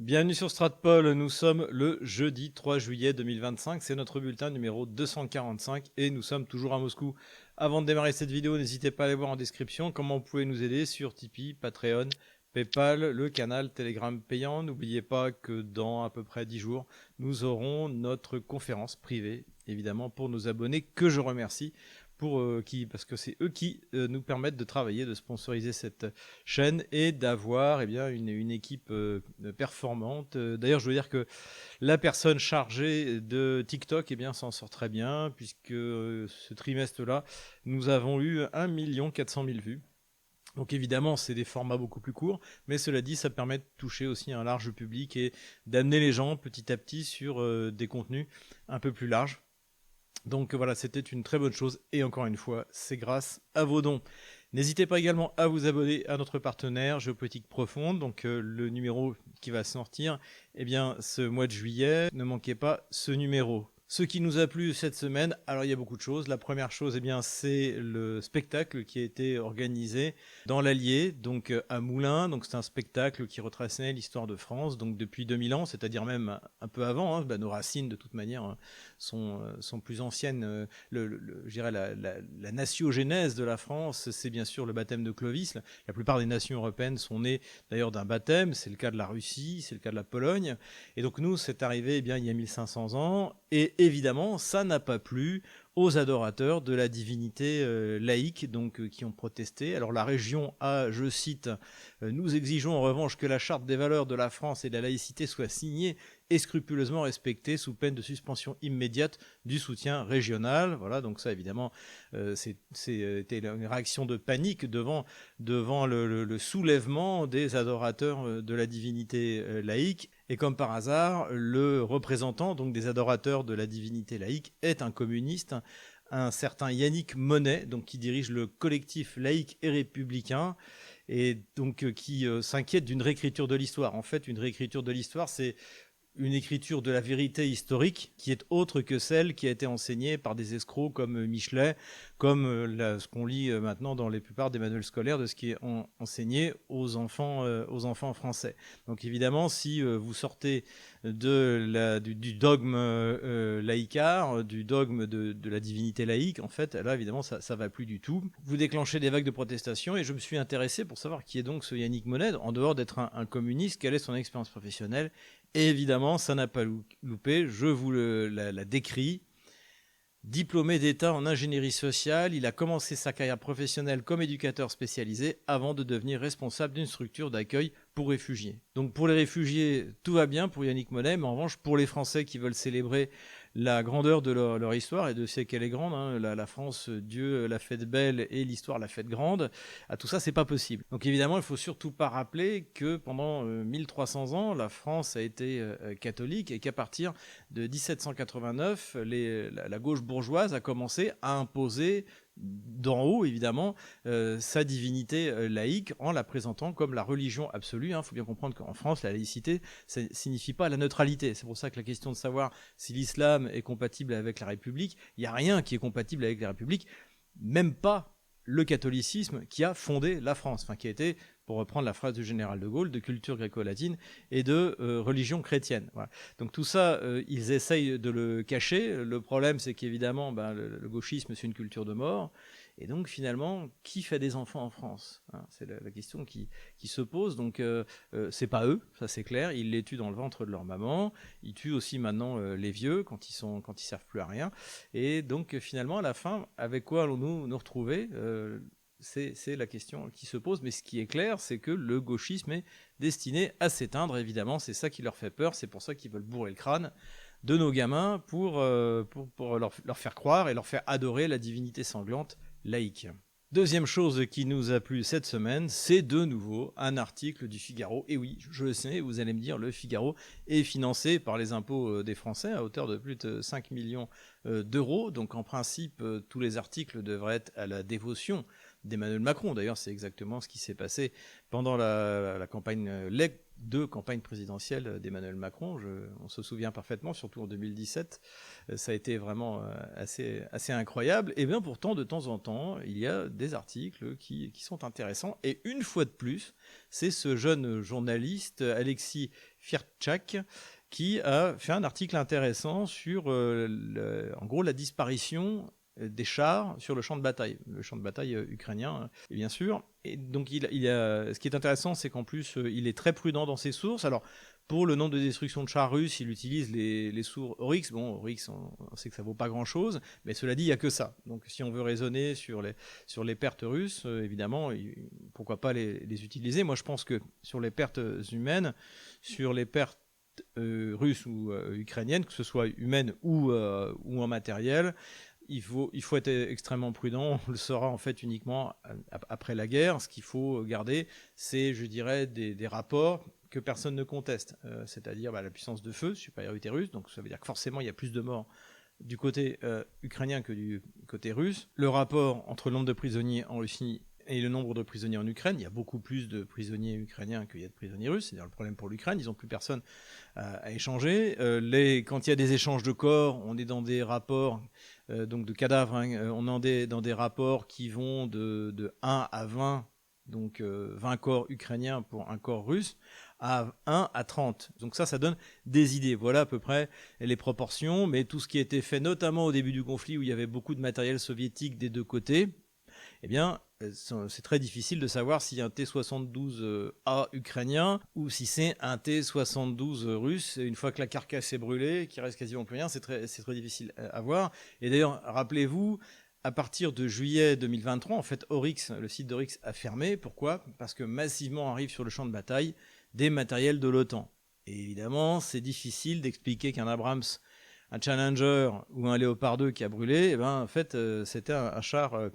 Bienvenue sur Stratpol, nous sommes le jeudi 3 juillet 2025, c'est notre bulletin numéro 245 et nous sommes toujours à Moscou. Avant de démarrer cette vidéo, n'hésitez pas à aller voir en description comment vous pouvez nous aider sur Tipeee, Patreon, Paypal, le canal Telegram payant. N'oubliez pas que dans à peu près 10 jours, nous aurons notre conférence privée, évidemment pour nos abonnés, que je remercie. Parce que c'est eux qui nous permettent de travailler, de sponsoriser cette chaîne et d'avoir une équipe performante. D'ailleurs, je veux dire que la personne chargée de TikTok s'en sort très bien, puisque ce trimestre-là, nous avons eu 1 400 000 vues. Donc évidemment, c'est des formats beaucoup plus courts, mais cela dit, ça permet de toucher aussi un large public et d'amener les gens petit à petit sur des contenus un peu plus larges. Donc voilà, c'était une très bonne chose et encore une fois, c'est grâce à vos dons. N'hésitez pas également à vous abonner à notre partenaire Géopolitique Profonde, donc le numéro qui va sortir ce mois de juillet. Ne manquez pas ce numéro. Ce qui nous a plu cette semaine, alors il y a beaucoup de choses. La première chose, c'est le spectacle qui a été organisé dans l'Allier, donc à Moulins. Donc c'est un spectacle qui retraçait l'histoire de France, donc depuis 2000 ans, c'est-à-dire même un peu avant. Nos racines, de toute manière, sont plus anciennes. Je dirais la natiogénèse de la France, c'est bien sûr le baptême de Clovis. La plupart des nations européennes sont nées d'ailleurs d'un baptême. C'est le cas de la Russie, c'est le cas de la Pologne. Et donc nous, c'est arrivé il y a 1500 ans. Et évidemment, ça n'a pas plu aux adorateurs de la divinité laïque, donc qui ont protesté. Alors la région a, je cite, nous exigeons en revanche que la charte des valeurs de la France et de la laïcité soit signée et scrupuleusement respectée sous peine de suspension immédiate du soutien régional. Voilà, donc ça évidemment, c'était une réaction de panique devant le soulèvement des adorateurs de la divinité laïque. Et comme par hasard, le représentant donc des adorateurs de la divinité laïque est un communiste, un certain Yannick Monet, donc qui dirige le collectif laïque et républicain, et donc qui s'inquiète d'une réécriture de l'histoire. En fait, une réécriture de l'histoire, c'est une écriture de la vérité historique qui est autre que celle qui a été enseignée par des escrocs comme Michelet, comme ce qu'on lit maintenant dans la plupart des manuels scolaires de ce qui est enseigné aux enfants français. Donc évidemment, si vous sortez du dogme laïcard, du dogme de la divinité laïque, en fait, là évidemment, ça va plus du tout. Vous déclenchez des vagues de protestation et je me suis intéressé pour savoir qui est donc ce Yannick Monet, en dehors d'être un communiste, quelle est son expérience professionnelle. Et évidemment, ça n'a pas loupé, je vous la décris. Diplômé d'État en ingénierie sociale, il a commencé sa carrière professionnelle comme éducateur spécialisé avant de devenir responsable d'une structure d'accueil pour réfugiés. Donc pour les réfugiés, tout va bien pour Yannick Monet, mais en revanche, pour les Français qui veulent célébrer la grandeur de leur histoire, et de ce qu'elle est grande, la France, Dieu l'a faite belle et l'histoire l'a faite grande, à tout ça, c'est pas possible. Donc évidemment, il faut surtout pas rappeler que pendant 1300 ans, la France a été catholique et qu'à partir de 1789, la gauche bourgeoise a commencé à imposer d'en haut, évidemment, sa divinité laïque en la présentant comme la religion absolue. Il faut bien comprendre qu'en France, la laïcité, ça ne signifie pas la neutralité. C'est pour ça que la question de savoir si l'islam est compatible avec la République, il n'y a rien qui est compatible avec la République, même pas le catholicisme qui a fondé la France, qui a été, pour reprendre la phrase du général de Gaulle, de culture gréco-latine et de religion chrétienne. Voilà. Donc tout ça, ils essayent de le cacher. Le problème, c'est qu'évidemment, le gauchisme, c'est une culture de mort. Et donc finalement, qui fait des enfants en France, c'est la question qui se pose. Donc c'est pas eux, ça c'est clair. Ils les tuent dans le ventre de leur maman. Ils tuent aussi maintenant les vieux quand ils servent plus à rien. Et donc finalement, à la fin, avec quoi allons-nous nous retrouver c'est la question qui se pose, mais ce qui est clair, c'est que le gauchisme est destiné à s'éteindre, évidemment, c'est ça qui leur fait peur, c'est pour ça qu'ils veulent bourrer le crâne de nos gamins pour leur faire croire et leur faire adorer la divinité sanglante laïque. Deuxième chose qui nous a plu cette semaine, c'est de nouveau un article du Figaro. Et oui, je le sais, vous allez me dire, le Figaro est financé par les impôts des Français à hauteur de plus de 5 millions d'euros. Donc en principe, tous les articles devraient être à la dévotion d'Emmanuel Macron. D'ailleurs, c'est exactement ce qui s'est passé pendant la campagne deux campagnes présidentielles d'Emmanuel Macron. On se souvient parfaitement, surtout en 2017. Ça a été vraiment assez incroyable. Et bien pourtant, de temps en temps, il y a des articles qui sont intéressants. Et une fois de plus, c'est ce jeune journaliste, Alexis Firtchak, qui a fait un article intéressant sur, en gros, la disparition des chars sur le champ de bataille ukrainien, bien sûr. Et donc, ce qui est intéressant, c'est qu'en plus, il est très prudent dans ses sources. Alors, pour le nombre de destructions de chars russes, il utilise les sources Oryx. Bon, Oryx, on sait que ça vaut pas grand-chose, mais cela dit, il n'y a que ça. Donc, si on veut raisonner sur les pertes russes, évidemment, pourquoi pas les utiliser. Moi, je pense que sur les pertes humaines, sur les pertes russes ou ukrainiennes, que ce soit humaines ou en matériel, il faut être extrêmement prudent. On le saura en fait uniquement après la guerre. Ce qu'il faut garder, c'est, je dirais, des rapports que personne ne conteste, c'est-à-dire la puissance de feu, supériorité russe. Donc ça veut dire que forcément il y a plus de morts du côté ukrainien que du côté russe. Le rapport entre le nombre de prisonniers en Russie et le nombre de prisonniers en Ukraine, il y a beaucoup plus de prisonniers ukrainiens qu'il y a de prisonniers russes. C'est-à-dire le problème pour l'Ukraine, ils n'ont plus personne à échanger. Quand il y a des échanges de corps, on est dans des rapports donc de cadavres, on est dans des rapports qui vont de 1 à 20, donc 20 corps ukrainiens pour un corps russe, à 1 à 30. Donc ça donne des idées. Voilà à peu près les proportions, mais tout ce qui a été fait, notamment au début du conflit, où il y avait beaucoup de matériel soviétique des deux côtés, eh bien, c'est très difficile de savoir s'il y a un T-72A ukrainien ou si c'est un T-72 russe. Et une fois que la carcasse est brûlée, qu'il reste quasiment plus rien, c'est très difficile à voir. Et d'ailleurs, rappelez-vous, à partir de juillet 2023, en fait, Oryx, le site d'Oryx a fermé. Pourquoi ? Parce que massivement arrivent sur le champ de bataille des matériels de l'OTAN. Et évidemment, c'est difficile d'expliquer qu'un Abrams, un Challenger ou un Léopard 2 qui a brûlé, en fait, c'était un char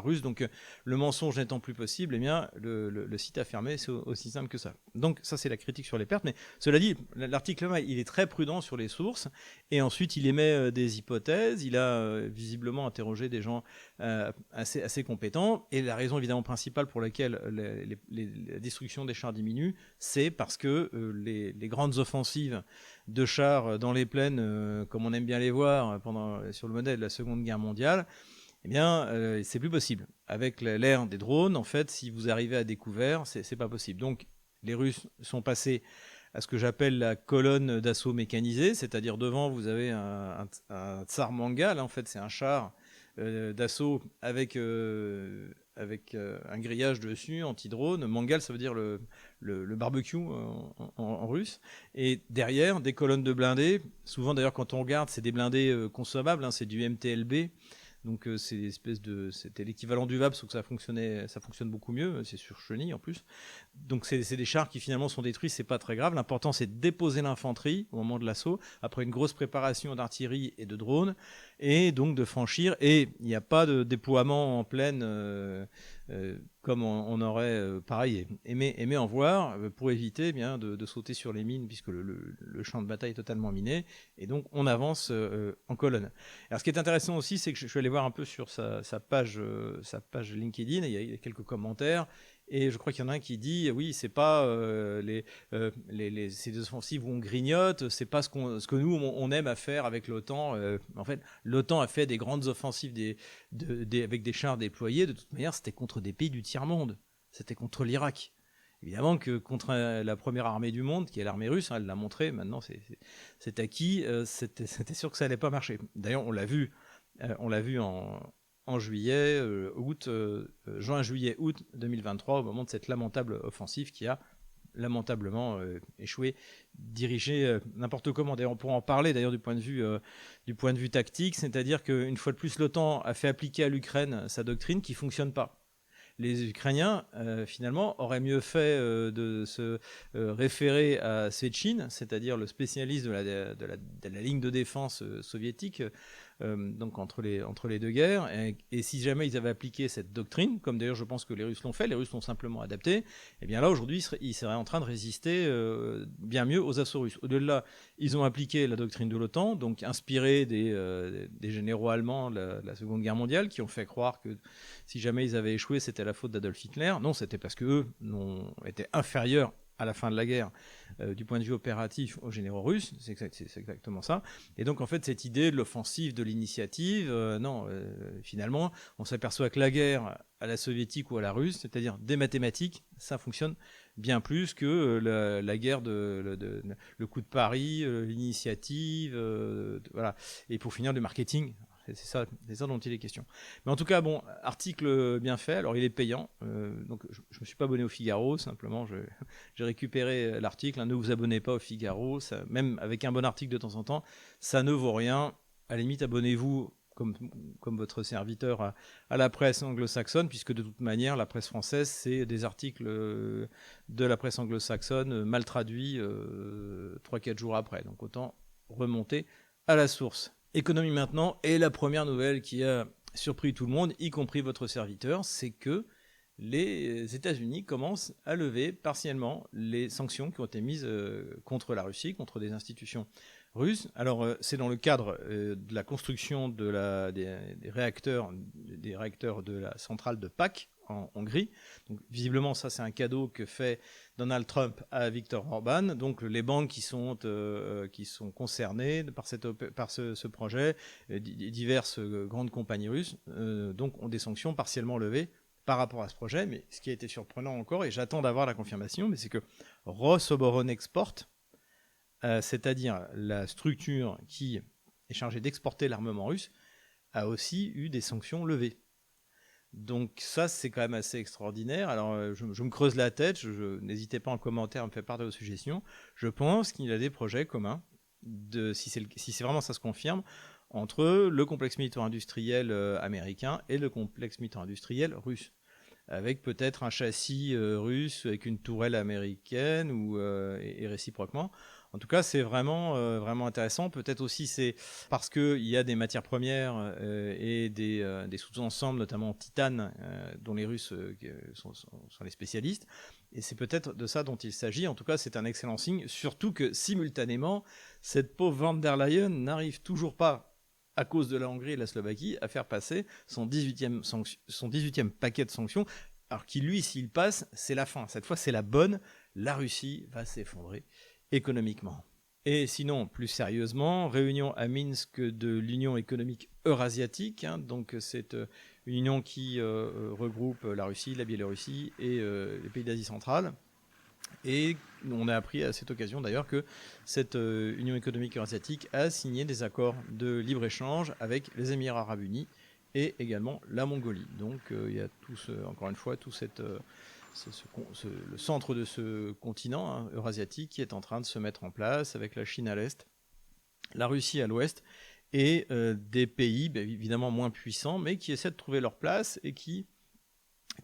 russe. Donc, le mensonge n'étant plus possible, le site a fermé. C'est aussi simple que ça. Donc, ça, c'est la critique sur les pertes. Mais cela dit, l'article, il est très prudent sur les sources. Et ensuite, il émet des hypothèses. Il a visiblement interrogé des gens assez compétents. Et la raison, évidemment, principale pour laquelle la destruction des chars diminue, c'est parce que les grandes offensives de chars dans les plaines, comme on aime bien les voir sur le modèle de la Seconde Guerre mondiale, c'est plus possible. Avec l'ère des drones, en fait, si vous arrivez à découvert, c'est pas possible. Donc, les Russes sont passés à ce que j'appelle la colonne d'assaut mécanisée, c'est-à-dire devant, vous avez un Tsar Mangala, en fait, c'est un char d'assaut avec un grillage dessus, anti-drone. Mangal, ça veut dire le barbecue en russe. Et derrière, des colonnes de blindés. Souvent, d'ailleurs, quand on regarde, c'est des blindés consommables, c'est du MTLB. Donc c'était l'équivalent du VAB, sauf que ça fonctionne beaucoup mieux, c'est sur chenille en plus. Donc c'est des chars qui finalement sont détruits, c'est pas très grave. L'important c'est de déposer l'infanterie au moment de l'assaut, après une grosse préparation d'artillerie et de drones, et donc de franchir. Et il n'y a pas de déploiement en plaine comme on aurait pareil aimé en voir, pour éviter de sauter sur les mines, puisque le champ de bataille est totalement miné, et donc on avance en colonne. Alors ce qui est intéressant aussi, c'est que je suis allé voir un peu sur sa page LinkedIn, et il y a quelques commentaires, et je crois qu'il y en a un qui dit oui, c'est pas ces offensives où on grignote, c'est pas ce que nous on aime à faire avec l'OTAN. En fait, l'OTAN a fait des grandes offensives avec des chars déployés. De toute manière, c'était contre des pays du tiers-monde. C'était contre l'Irak. Évidemment que contre la première armée du monde, qui est l'armée russe, elle l'a montré, maintenant c'est acquis, c'était sûr que ça allait pas marcher. D'ailleurs, on l'a vu en juillet, juin, juillet, août 2023, au moment de cette lamentable offensive qui a lamentablement échoué, dirigé n'importe comment. D'ailleurs, on pourra en parler d'ailleurs du point de vue tactique, c'est-à-dire qu'une fois de plus, l'OTAN a fait appliquer à l'Ukraine sa doctrine qui fonctionne pas. Les Ukrainiens, finalement, auraient mieux fait de se référer à Sechin, c'est-à-dire le spécialiste de la ligne de défense soviétique, donc entre les deux guerres. Et si jamais ils avaient appliqué cette doctrine, comme d'ailleurs je pense que les Russes l'ont fait, les Russes l'ont simplement adapté, et bien là, aujourd'hui, ils seraient en train de résister bien mieux aux assauts russes. Au-delà, ils ont appliqué la doctrine de l'OTAN, donc inspirée des généraux allemands de la Seconde Guerre mondiale, qui ont fait croire que si jamais ils avaient échoué, c'était la faute d'Adolf Hitler. Non, c'était parce qu'eux étaient inférieurs à la fin de la guerre, du point de vue opératif, aux généraux russes. C'est exactement ça. Et donc, en fait, cette idée de l'offensive, de l'initiative, finalement, on s'aperçoit que la guerre à la soviétique ou à la russe, c'est-à-dire des mathématiques, ça fonctionne bien plus que la guerre le coup de Paris, l'initiative, voilà. Et pour finir, le marketing. C'est ça dont il est question. Mais en tout cas, bon, article bien fait. Alors, il est payant. Donc, je ne me suis pas abonné au Figaro. Simplement, j'ai récupéré l'article. Ne vous abonnez pas au Figaro. Ça, même avec un bon article de temps en temps, ça ne vaut rien. À la limite, abonnez-vous comme votre serviteur à la presse anglo-saxonne, puisque de toute manière, la presse française, c'est des articles de la presse anglo-saxonne mal traduits 3-4 jours après. Donc, autant remonter à la source. Économie maintenant, et la première nouvelle qui a surpris tout le monde, y compris votre serviteur, c'est que les États-Unis commencent à lever partiellement les sanctions qui ont été mises contre la Russie, contre des institutions russes. Alors, c'est dans le cadre de la construction des réacteurs de la centrale de Paks en Hongrie. Donc, visiblement, ça, c'est un cadeau que fait Donald Trump à Viktor Orban. Donc, les banques qui sont concernées par ce projet, diverses grandes compagnies russes, donc ont des sanctions partiellement levées par rapport à ce projet. Mais ce qui a été surprenant encore, et j'attends d'avoir la confirmation, mais c'est que Rosoboronexport, c'est-à-dire la structure qui est chargée d'exporter l'armement russe, a aussi eu des sanctions levées. Donc ça, c'est quand même assez extraordinaire. Alors, je me creuse la tête, n'hésitez pas en commentaire à me faire part de vos suggestions. Je pense qu'il y a des projets communs, si c'est vraiment ça se confirme, entre le complexe militaire-industriel américain et le complexe militaire-industriel russe, avec peut-être un châssis russe avec une tourelle américaine et réciproquement. En tout cas, c'est vraiment intéressant. Peut-être aussi c'est parce qu'il y a des matières premières et des sous-ensembles, notamment en titane, dont les Russes sont les spécialistes. Et c'est peut-être de ça dont il s'agit. En tout cas, c'est un excellent signe. Surtout que simultanément, cette pauvre von der Leyen n'arrive toujours pas, à cause de la Hongrie et de la Slovaquie, à faire passer son 18e paquet de sanctions. Alors qui, lui, s'il passe, c'est la fin. Cette fois, c'est la bonne. La Russie va s'effondrer économiquement. Et sinon, plus sérieusement, réunion à Minsk de l'Union économique eurasiatique. Donc c'est une union qui regroupe la Russie, la Biélorussie et les pays d'Asie centrale. Et on a appris à cette occasion d'ailleurs que cette Union économique eurasiatique a signé des accords de libre-échange avec les Émirats arabes unis et également la Mongolie. Donc il y a encore une fois, le centre de ce continent eurasiatique qui est en train de se mettre en place avec la Chine à l'est, la Russie à l'ouest et des pays évidemment moins puissants mais qui essaient de trouver leur place et qui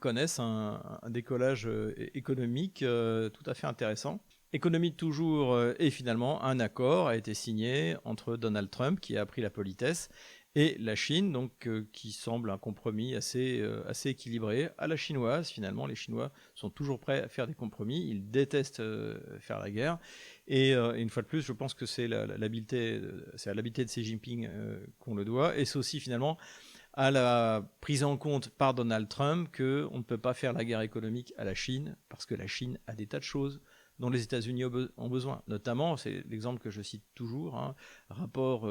connaissent un décollage économique tout à fait intéressant. Économie toujours, et finalement un accord a été signé entre Donald Trump qui a appris la politesse et la Chine, donc qui semble un compromis assez équilibré à la chinoise. Finalement, les Chinois sont toujours prêts à faire des compromis, ils détestent faire la guerre. Et une fois de plus, je pense que c'est à l'habileté de Xi Jinping qu'on le doit. Et c'est aussi finalement à la prise en compte par Donald Trump qu'on ne peut pas faire la guerre économique à la Chine, parce que la Chine a des tas de choses dont les États-Unis ont besoin. Notamment, c'est l'exemple que je cite toujours, rapport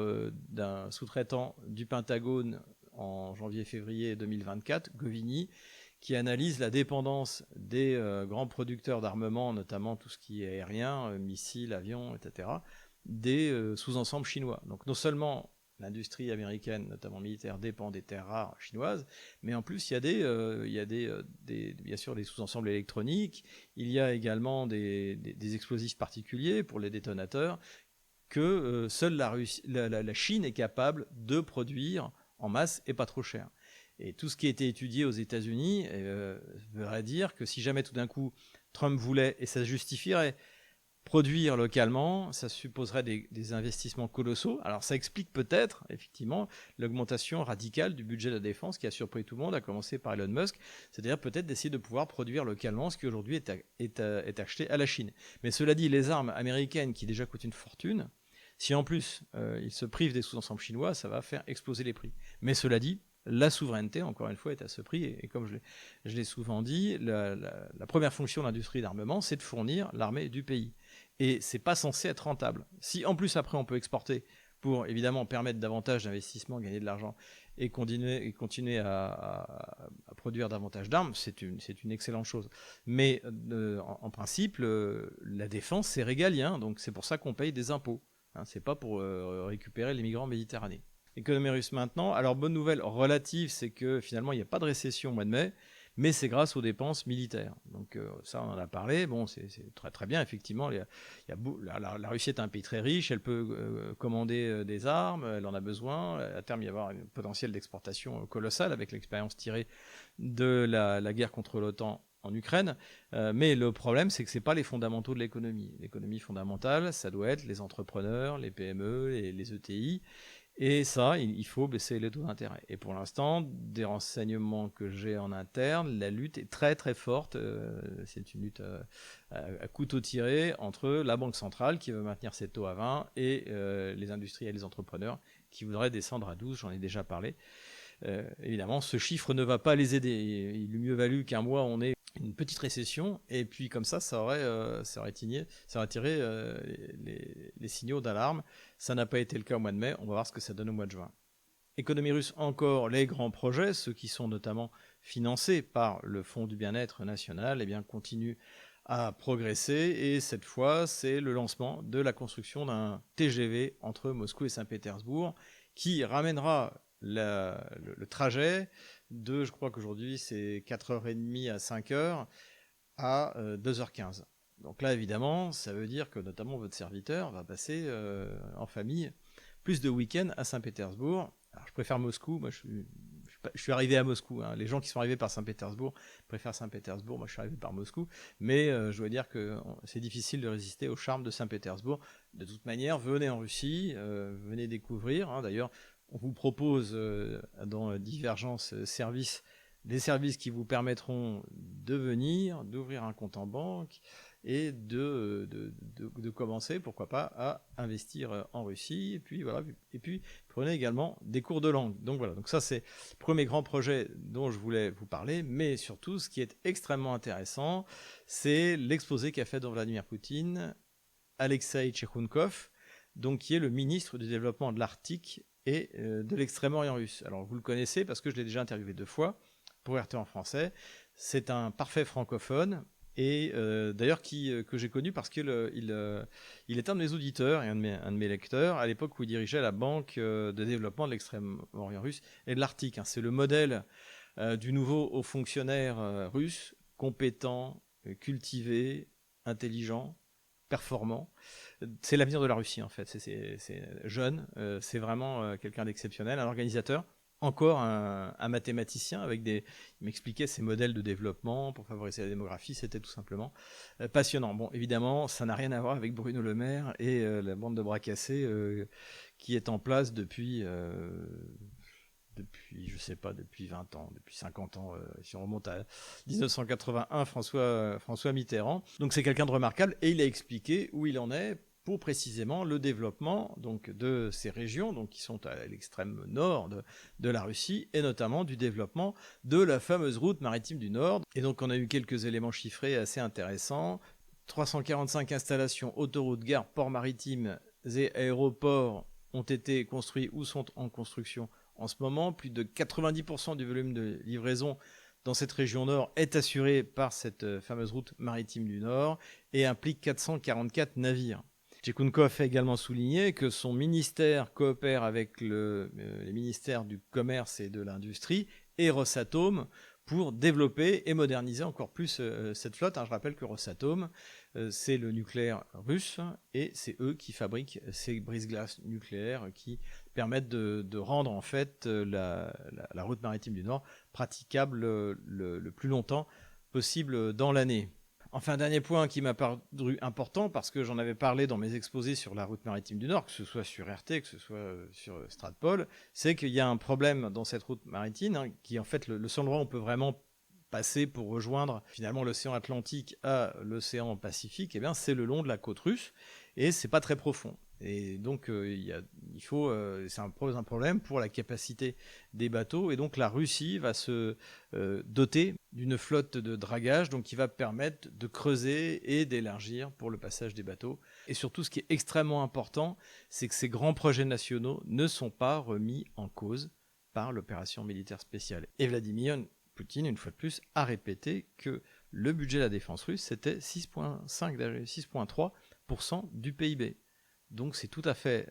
d'un sous-traitant du Pentagone en janvier-février 2024, Govini, qui analyse la dépendance des grands producteurs d'armement, notamment tout ce qui est aérien, missiles, avions, etc., des sous-ensembles chinois. Donc non seulement l'industrie américaine, notamment militaire, dépend des terres rares chinoises, mais en plus, il y a bien sûr des sous-ensembles électroniques, il y a également des explosifs particuliers pour les détonateurs que seule la Chine est capable de produire en masse et pas trop cher. Et tout ce qui a été étudié aux États-Unis voudrait dire que si jamais tout d'un coup Trump voulait, et ça justifierait, produire localement, ça supposerait des investissements colossaux. Alors ça explique peut-être, effectivement, l'augmentation radicale du budget de la défense qui a surpris tout le monde, à commencer par Elon Musk, c'est-à-dire peut-être d'essayer de pouvoir produire localement ce qui aujourd'hui est acheté à la Chine. Mais cela dit, les armes américaines qui déjà coûtent une fortune, si en plus ils se privent des sous-ensembles chinois, ça va faire exploser les prix. Mais cela dit, La souveraineté, encore une fois, est à ce prix. Et comme je l'ai souvent dit, la première fonction de l'industrie d'armement, c'est de fournir l'armée du pays. Et c'est pas censé être rentable. Si en plus après on peut exporter pour évidemment permettre davantage d'investissements, gagner de l'argent et continuer à produire davantage d'armes, c'est une excellente chose. Mais en principe, la défense, c'est régalien, donc c'est pour ça qu'on paye des impôts. Hein, c'est pas pour récupérer les migrants méditerranéens. Économie russe maintenant. Alors, bonne nouvelle relative, c'est que finalement, il n'y a pas de récession au mois de mai, mais c'est grâce aux dépenses militaires. Donc, ça, on en a parlé. Bon, c'est très très bien, effectivement. La Russie est un pays très riche, elle peut commander des armes, elle en a besoin. À terme, il y avoir un potentiel d'exportation colossal avec l'expérience tirée de la guerre contre l'OTAN en Ukraine. Mais le problème, c'est que ce n'est pas les fondamentaux de l'économie. L'économie fondamentale, ça doit être les entrepreneurs, les PME, les ETI. Et ça, il faut baisser les taux d'intérêt. Et pour l'instant, des renseignements que j'ai en interne, la lutte est très très forte. C'est une lutte à couteau tiré entre la Banque centrale qui veut maintenir ses taux à 20 et les industriels et les entrepreneurs qui voudraient descendre à 12, j'en ai déjà parlé. Évidemment, ce chiffre ne va pas les aider. Il eût mieux valu qu'un mois on ait une petite récession, et puis comme ça aurait tiré les signaux d'alarme. Ça n'a pas été le cas au mois de mai, on va voir ce que ça donne au mois de juin. Économie russe, encore les grands projets, ceux qui sont notamment financés par le Fonds du bien-être national, eh bien, continuent à progresser, et cette fois, c'est le lancement de la construction d'un TGV entre Moscou et Saint-Pétersbourg, qui ramènera le trajet de, je crois qu'aujourd'hui c'est 4h30 à 5h, à 2h15. Donc là, évidemment, ça veut dire que notamment votre serviteur va passer en famille plus de week-ends à Saint-Pétersbourg. Alors, je préfère Moscou. Moi, je suis arrivé à Moscou. Hein. Les gens qui sont arrivés par Saint-Pétersbourg préfèrent Saint-Pétersbourg. Moi, je suis arrivé par Moscou. Mais je dois dire que c'est difficile de résister au charme de Saint-Pétersbourg. De toute manière, venez en Russie, venez découvrir. Hein. D'ailleurs, on vous propose dans Divergence Services des services qui vous permettront de venir, d'ouvrir un compte en banque et de commencer, pourquoi pas, à investir en Russie. Et puis voilà, et puis prenez également des cours de langue. Donc voilà, donc ça c'est le premier grand projet dont je voulais vous parler. Mais surtout, ce qui est extrêmement intéressant, c'est l'exposé qu'a fait dans Vladimir Poutine Alexei Tchekounkov, donc qui est le ministre du développement de l'Arctique et de l'Extrême-Orient russe. Alors vous le connaissez parce que je l'ai déjà interviewé 2 fois pour RT en français. C'est un parfait francophone et d'ailleurs que j'ai connu parce qu'il est un de mes auditeurs et un de mes lecteurs à l'époque où il dirigeait la banque de développement de l'Extrême-Orient russe et de l'Arctique. Hein. C'est le modèle du nouveau haut fonctionnaire russe, compétent, cultivé, intelligent, performant. C'est l'avenir de la Russie en fait. C'est jeune, c'est vraiment quelqu'un d'exceptionnel, un organisateur. Encore un mathématicien il m'expliquait ses modèles de développement pour favoriser la démographie, c'était tout simplement passionnant. Bon, évidemment, ça n'a rien à voir avec Bruno Le Maire et la bande de bras cassés qui est en place depuis, je sais pas, depuis 20 ans, depuis 50 ans, si on remonte à 1981, François Mitterrand. Donc c'est quelqu'un de remarquable et il a expliqué où il en est pour précisément le développement donc, de ces régions donc, qui sont à l'extrême nord de la Russie et notamment du développement de la fameuse route maritime du Nord. Et donc on a eu quelques éléments chiffrés assez intéressants. 345 installations, autoroutes, gares, ports maritimes et aéroports ont été construits ou sont en construction en ce moment. Plus de 90% du volume de livraison dans cette région nord est assuré par cette fameuse route maritime du Nord et implique 444 navires. Tchekounkov a également souligné que son ministère coopère avec les ministères du Commerce et de l'Industrie et Rosatom pour développer et moderniser encore plus cette flotte. Je rappelle que Rosatom, c'est le nucléaire russe et c'est eux qui fabriquent ces brise-glaces nucléaires qui permettent de rendre en fait la route maritime du Nord praticable le plus longtemps possible dans l'année. Enfin, dernier point qui m'a paru important, parce que j'en avais parlé dans mes exposés sur la route maritime du Nord, que ce soit sur RT, que ce soit sur Stratpol, c'est qu'il y a un problème dans cette route maritime, qui est en fait le seul endroit où on peut vraiment passer pour rejoindre finalement l'océan Atlantique à l'océan Pacifique, eh bien c'est le long de la côte russe, et c'est pas très profond. Et donc, ça pose un problème pour la capacité des bateaux. Et donc, la Russie va se doter d'une flotte de dragage, donc qui va permettre de creuser et d'élargir pour le passage des bateaux. Et surtout, ce qui est extrêmement important, c'est que ces grands projets nationaux ne sont pas remis en cause par l'opération militaire spéciale. Et Vladimir Poutine, une fois de plus, a répété que le budget de la défense russe, c'était 6,3% du PIB. Donc c'est tout à fait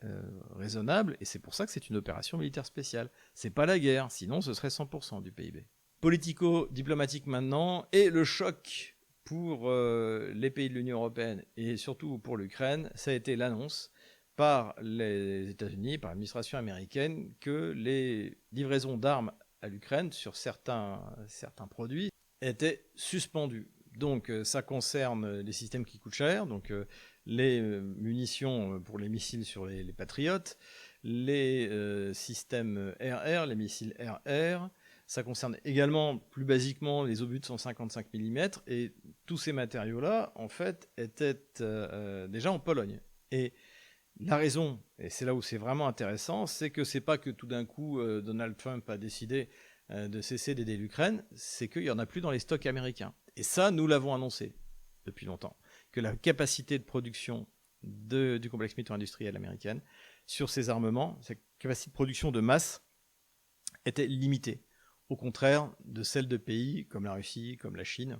raisonnable, et c'est pour ça que c'est une opération militaire spéciale. C'est pas la guerre, sinon ce serait 100% du PIB. Politico-diplomatique maintenant, et le choc pour les pays de l'Union européenne, et surtout pour l'Ukraine, ça a été l'annonce par les États-Unis, par l'administration américaine, que les livraisons d'armes à l'Ukraine sur certains produits étaient suspendues. Donc ça concerne les systèmes qui coûtent cher, donc les munitions pour les missiles sur les Patriotes, les systèmes air-air, les missiles air-air. Ça concerne également, plus basiquement, les obus de 155 mm. Et tous ces matériaux-là, en fait, étaient déjà en Pologne. Et la raison, et c'est là où c'est vraiment intéressant, c'est que c'est pas que tout d'un coup Donald Trump a décidé de cesser d'aider l'Ukraine, c'est qu'il n'y en a plus dans les stocks américains. Et ça, nous l'avons annoncé depuis longtemps, que la capacité de production du complexe militaro-industriel américain sur ces armements, sa capacité de production de masse était limitée, au contraire de celle de pays comme la Russie, comme la Chine,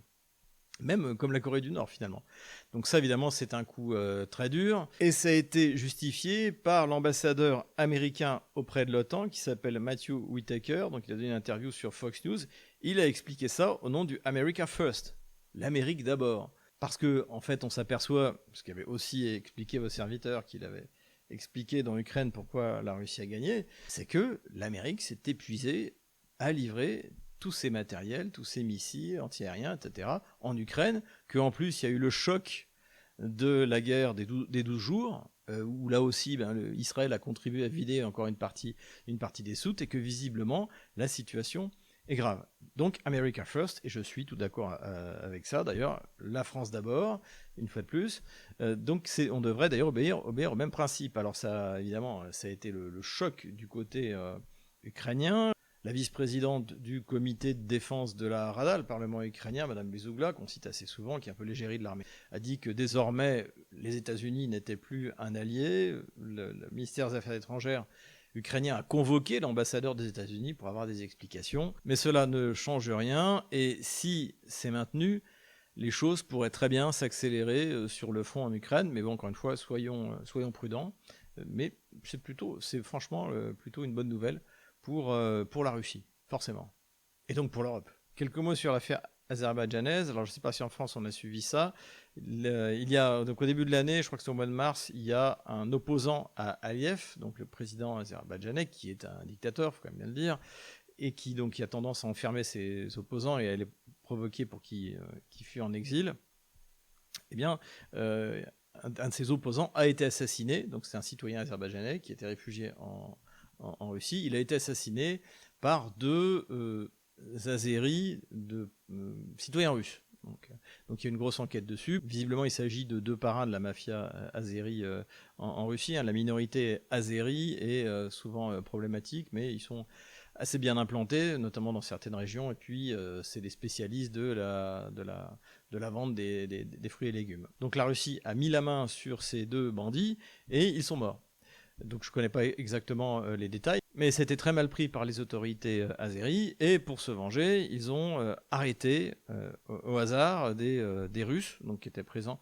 même comme la Corée du Nord finalement. Donc ça évidemment c'est un coup très dur, et ça a été justifié par l'ambassadeur américain auprès de l'OTAN qui s'appelle Matthew Whitaker. Donc il a donné une interview sur Fox News. Il a expliqué ça au nom du America First, l'Amérique d'abord. Parce que en fait on s'aperçoit, ce qu'avait aussi expliqué vos serviteurs, qu'il avait expliqué dans l'Ukraine pourquoi la Russie a gagné, c'est que l'Amérique s'est épuisée à livrer tous ces matériels, tous ces missiles antiaériens, etc., en Ukraine, qu'en plus il y a eu le choc de la guerre des 12 jours, où là aussi Israël a contribué à vider encore une partie des soutes, et que visiblement la situation est grave. Donc America First, et je suis tout d'accord avec ça, d'ailleurs, la France d'abord, une fois de plus. Donc on devrait d'ailleurs obéir au même principe. Alors ça, évidemment, ça a été le choc du côté ukrainien. La vice-présidente du comité de défense de la Rada, le Parlement ukrainien, Mme Bezougla, qu'on cite assez souvent, qui est un peu l'égérie de l'armée, a dit que désormais les États-Unis n'étaient plus un allié. Le ministère des Affaires étrangères ukrainien a convoqué l'ambassadeur des États-Unis pour avoir des explications, mais cela ne change rien, et si c'est maintenu, les choses pourraient très bien s'accélérer sur le front en Ukraine. Mais bon, encore une fois, soyons prudents. Mais c'est franchement plutôt une bonne nouvelle pour la Russie, forcément. Et donc pour l'Europe. Quelques mots sur l'affaire azerbaïdjanaise. Alors je ne sais pas si en France on a suivi ça. Donc au début de l'année, je crois que c'est au mois de mars, il y a un opposant à Aliyev, donc le président azerbaïdjanais, qui est un dictateur, il faut quand même bien le dire, et qui a tendance à enfermer ses opposants et à les provoquer pour qu'ils fuient en exil. Eh bien, un de ses opposants a été assassiné. Donc c'est un citoyen azerbaïdjanais qui était réfugié en Russie. Il a été assassiné par deux Azéris, citoyens russes. Donc il y a une grosse enquête dessus. Visiblement, il s'agit de deux parrains de la mafia azérie en Russie. La minorité azérie est souvent problématique, mais ils sont assez bien implantés, notamment dans certaines régions. Et puis, c'est des spécialistes de la vente des fruits et légumes. Donc la Russie a mis la main sur ces deux bandits et ils sont morts. Donc je ne connais pas exactement les détails, mais c'était très mal pris par les autorités azéries, et pour se venger, ils ont arrêté au hasard des Russes donc, qui étaient présents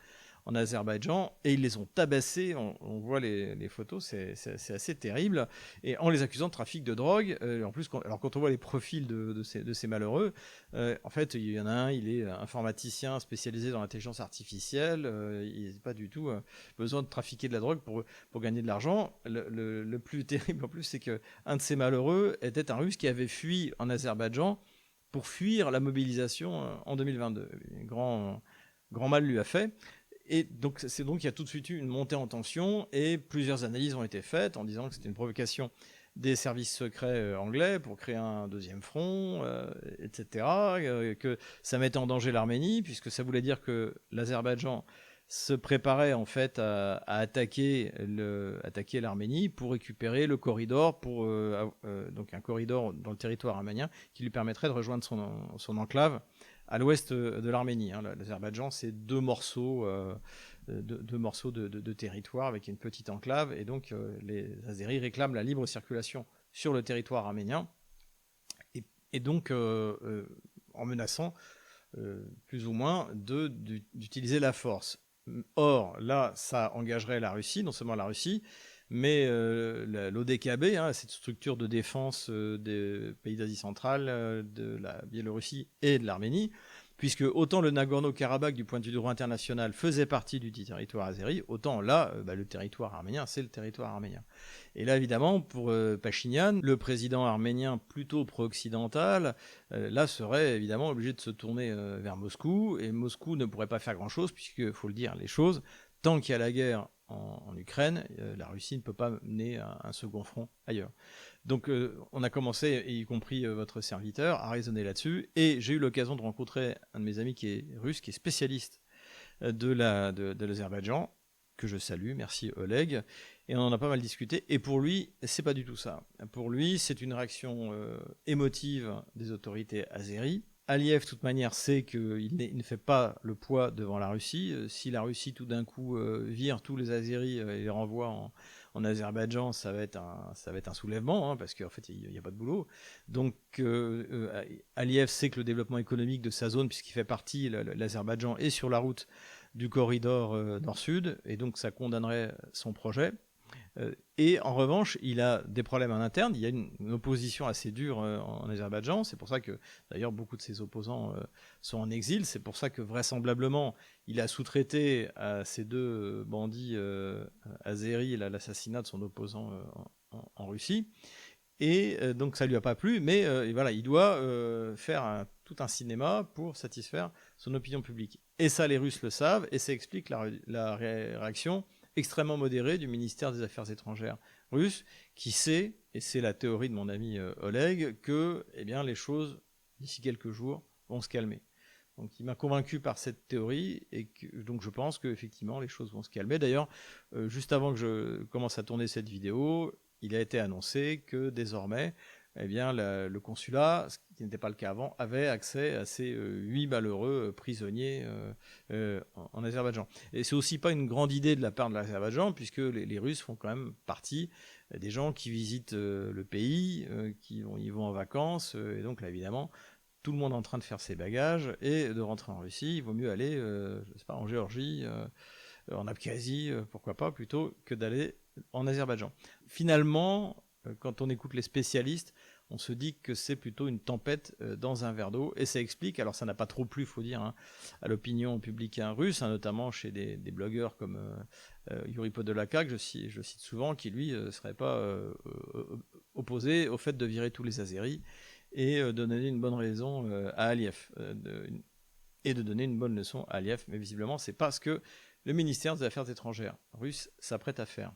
en Azerbaïdjan, et ils les ont tabassés. On voit les photos, c'est assez terrible, et en les accusant de trafic de drogue. En plus, quand on voit les profils de ces malheureux, en fait, il y en a un, il est informaticien spécialisé dans l'intelligence artificielle, il n'a pas du tout besoin de trafiquer de la drogue pour gagner de l'argent. Le plus terrible en plus, c'est qu'un de ces malheureux était un Russe qui avait fui en Azerbaïdjan pour fuir la mobilisation en 2022. Grand mal lui a fait. Et donc il y a tout de suite eu une montée en tension, et plusieurs analyses ont été faites en disant que c'était une provocation des services secrets anglais pour créer un deuxième front, etc., que ça mettait en danger l'Arménie, puisque ça voulait dire que l'Azerbaïdjan se préparait en fait à attaquer l'Arménie pour récupérer le corridor, donc un corridor dans le territoire arménien qui lui permettrait de rejoindre son enclave à l'ouest de l'Arménie. L'Azerbaïdjan, c'est deux morceaux de territoire avec une petite enclave, et donc les Azéris réclament la libre circulation sur le territoire arménien, et donc en menaçant plus ou moins d'utiliser la force. Or, là, ça engagerait la Russie, non seulement la Russie, mais l'ODKB, cette structure de défense des pays d'Asie centrale, de la Biélorussie et de l'Arménie, puisque autant le Nagorno-Karabakh, du point de vue du droit international, faisait partie du territoire azéri, autant là, le territoire arménien, c'est le territoire arménien. Et là, évidemment, pour Pachinian, le président arménien plutôt pro-occidental, là serait évidemment obligé de se tourner vers Moscou, et Moscou ne pourrait pas faire grand-chose, puisqu'il faut le dire, les choses, tant qu'il y a la guerre en Ukraine, la Russie ne peut pas mener un second front ailleurs. Donc on a commencé, y compris votre serviteur, à raisonner là-dessus, et j'ai eu l'occasion de rencontrer un de mes amis qui est russe, qui est spécialiste de l'Azerbaïdjan, que je salue, merci Oleg, et on en a pas mal discuté, et pour lui, c'est pas du tout ça. Pour lui, c'est une réaction émotive des autorités azéries. Aliyev, de toute manière, sait qu'il ne fait pas le poids devant la Russie. Si la Russie, tout d'un coup, vire tous les Azéris et les renvoie en Azerbaïdjan, ça va être un soulèvement, parce qu'en fait, il n'y a pas de boulot. Donc, Aliyev sait que le développement économique de sa zone, puisqu'il fait partie, l'Azerbaïdjan est sur la route du corridor nord-sud, et donc ça condamnerait son projet. Et en revanche, il a des problèmes en interne. Il y a une opposition assez dure en Azerbaïdjan. C'est pour ça que, d'ailleurs, beaucoup de ses opposants sont en exil. C'est pour ça que, vraisemblablement, il a sous-traité à ces deux bandits azéris l'assassinat de son opposant en Russie. Et donc, ça lui a pas plu. Mais voilà, il doit faire tout un cinéma pour satisfaire son opinion publique. Et ça, les Russes le savent. Et ça explique la réaction extrêmement modéré du ministère des Affaires étrangères russe, qui sait, et c'est la théorie de mon ami Oleg, que les choses, d'ici quelques jours, vont se calmer. Donc il m'a convaincu par cette théorie, et donc je pense qu'effectivement les choses vont se calmer. D'ailleurs, juste avant que je commence à tourner cette vidéo, il a été annoncé que désormais, le consulat, ce qui n'était pas le cas avant, avait accès à ces 8 malheureux prisonniers en Azerbaïdjan. Et c'est aussi pas une grande idée de la part de l'Azerbaïdjan, puisque les Russes font quand même partie des gens qui visitent le pays, qui y vont en vacances, et donc là évidemment, tout le monde est en train de faire ses bagages et de rentrer en Russie. Il vaut mieux aller, je sais pas, en Géorgie, en Abkhazie, pourquoi pas, plutôt que d'aller en Azerbaïdjan. Finalement, quand on écoute les spécialistes, on se dit que c'est plutôt une tempête dans un verre d'eau, et ça explique, alors ça n'a pas trop plu, faut dire, à l'opinion publique russe, notamment chez des blogueurs comme Yuri Podolaka, que je cite souvent, qui lui serait pas opposé au fait de virer tous les Azéris et de donner une bonne raison à Aliyev, et de donner une bonne leçon à Aliyev, mais visiblement c'est pas ce que le ministère des Affaires étrangères russe s'apprête à faire.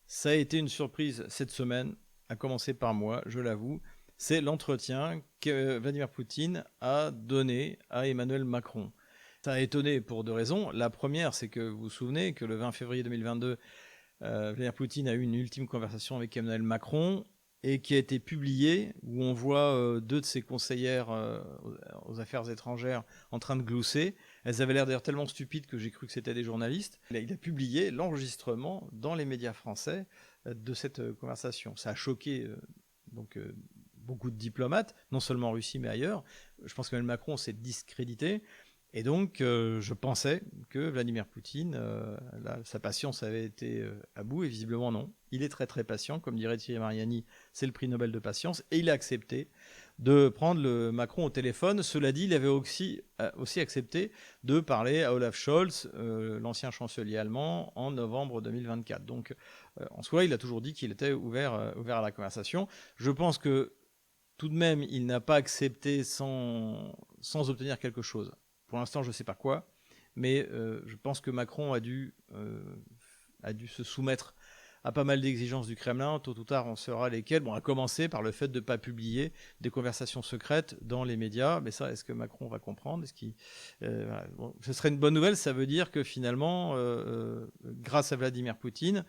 Ça a été une surprise cette semaine, à commencer par moi, je l'avoue. C'est l'entretien que Vladimir Poutine a donné à Emmanuel Macron. Ça a étonné pour deux raisons. La première, c'est que vous vous souvenez que le 20 février 2022, Vladimir Poutine a eu une ultime conversation avec Emmanuel Macron, et qui a été publiée, où on voit deux de ses conseillères aux affaires étrangères en train de glousser. Elles avaient l'air d'ailleurs tellement stupides que j'ai cru que c'était des journalistes. Il a publié l'enregistrement dans les médias français de cette conversation. Ça a choqué beaucoup de diplomates, non seulement en Russie mais ailleurs. Je pense que Emmanuel Macron s'est discrédité. Et donc, je pensais que Vladimir Poutine, sa patience avait été à bout, et visiblement non. Il est très très patient, comme dirait Thierry Mariani, c'est le prix Nobel de patience, et il a accepté de prendre le Macron au téléphone. Cela dit, il avait aussi accepté de parler à Olaf Scholz, l'ancien chancelier allemand, en novembre 2024. Donc, en soi, il a toujours dit qu'il était ouvert à la conversation. Je pense que tout de même, il n'a pas accepté sans obtenir quelque chose. Pour l'instant, je ne sais pas quoi, mais je pense que Macron a dû se soumettre à pas mal d'exigences du Kremlin. Tôt ou tard, on saura lesquelles. Bon, à commencer par le fait de ne pas publier des conversations secrètes dans les médias. Mais ça, est-ce que Macron va comprendre? Voilà. Bon, ce serait une bonne nouvelle. Ça veut dire que finalement, grâce à Vladimir Poutine,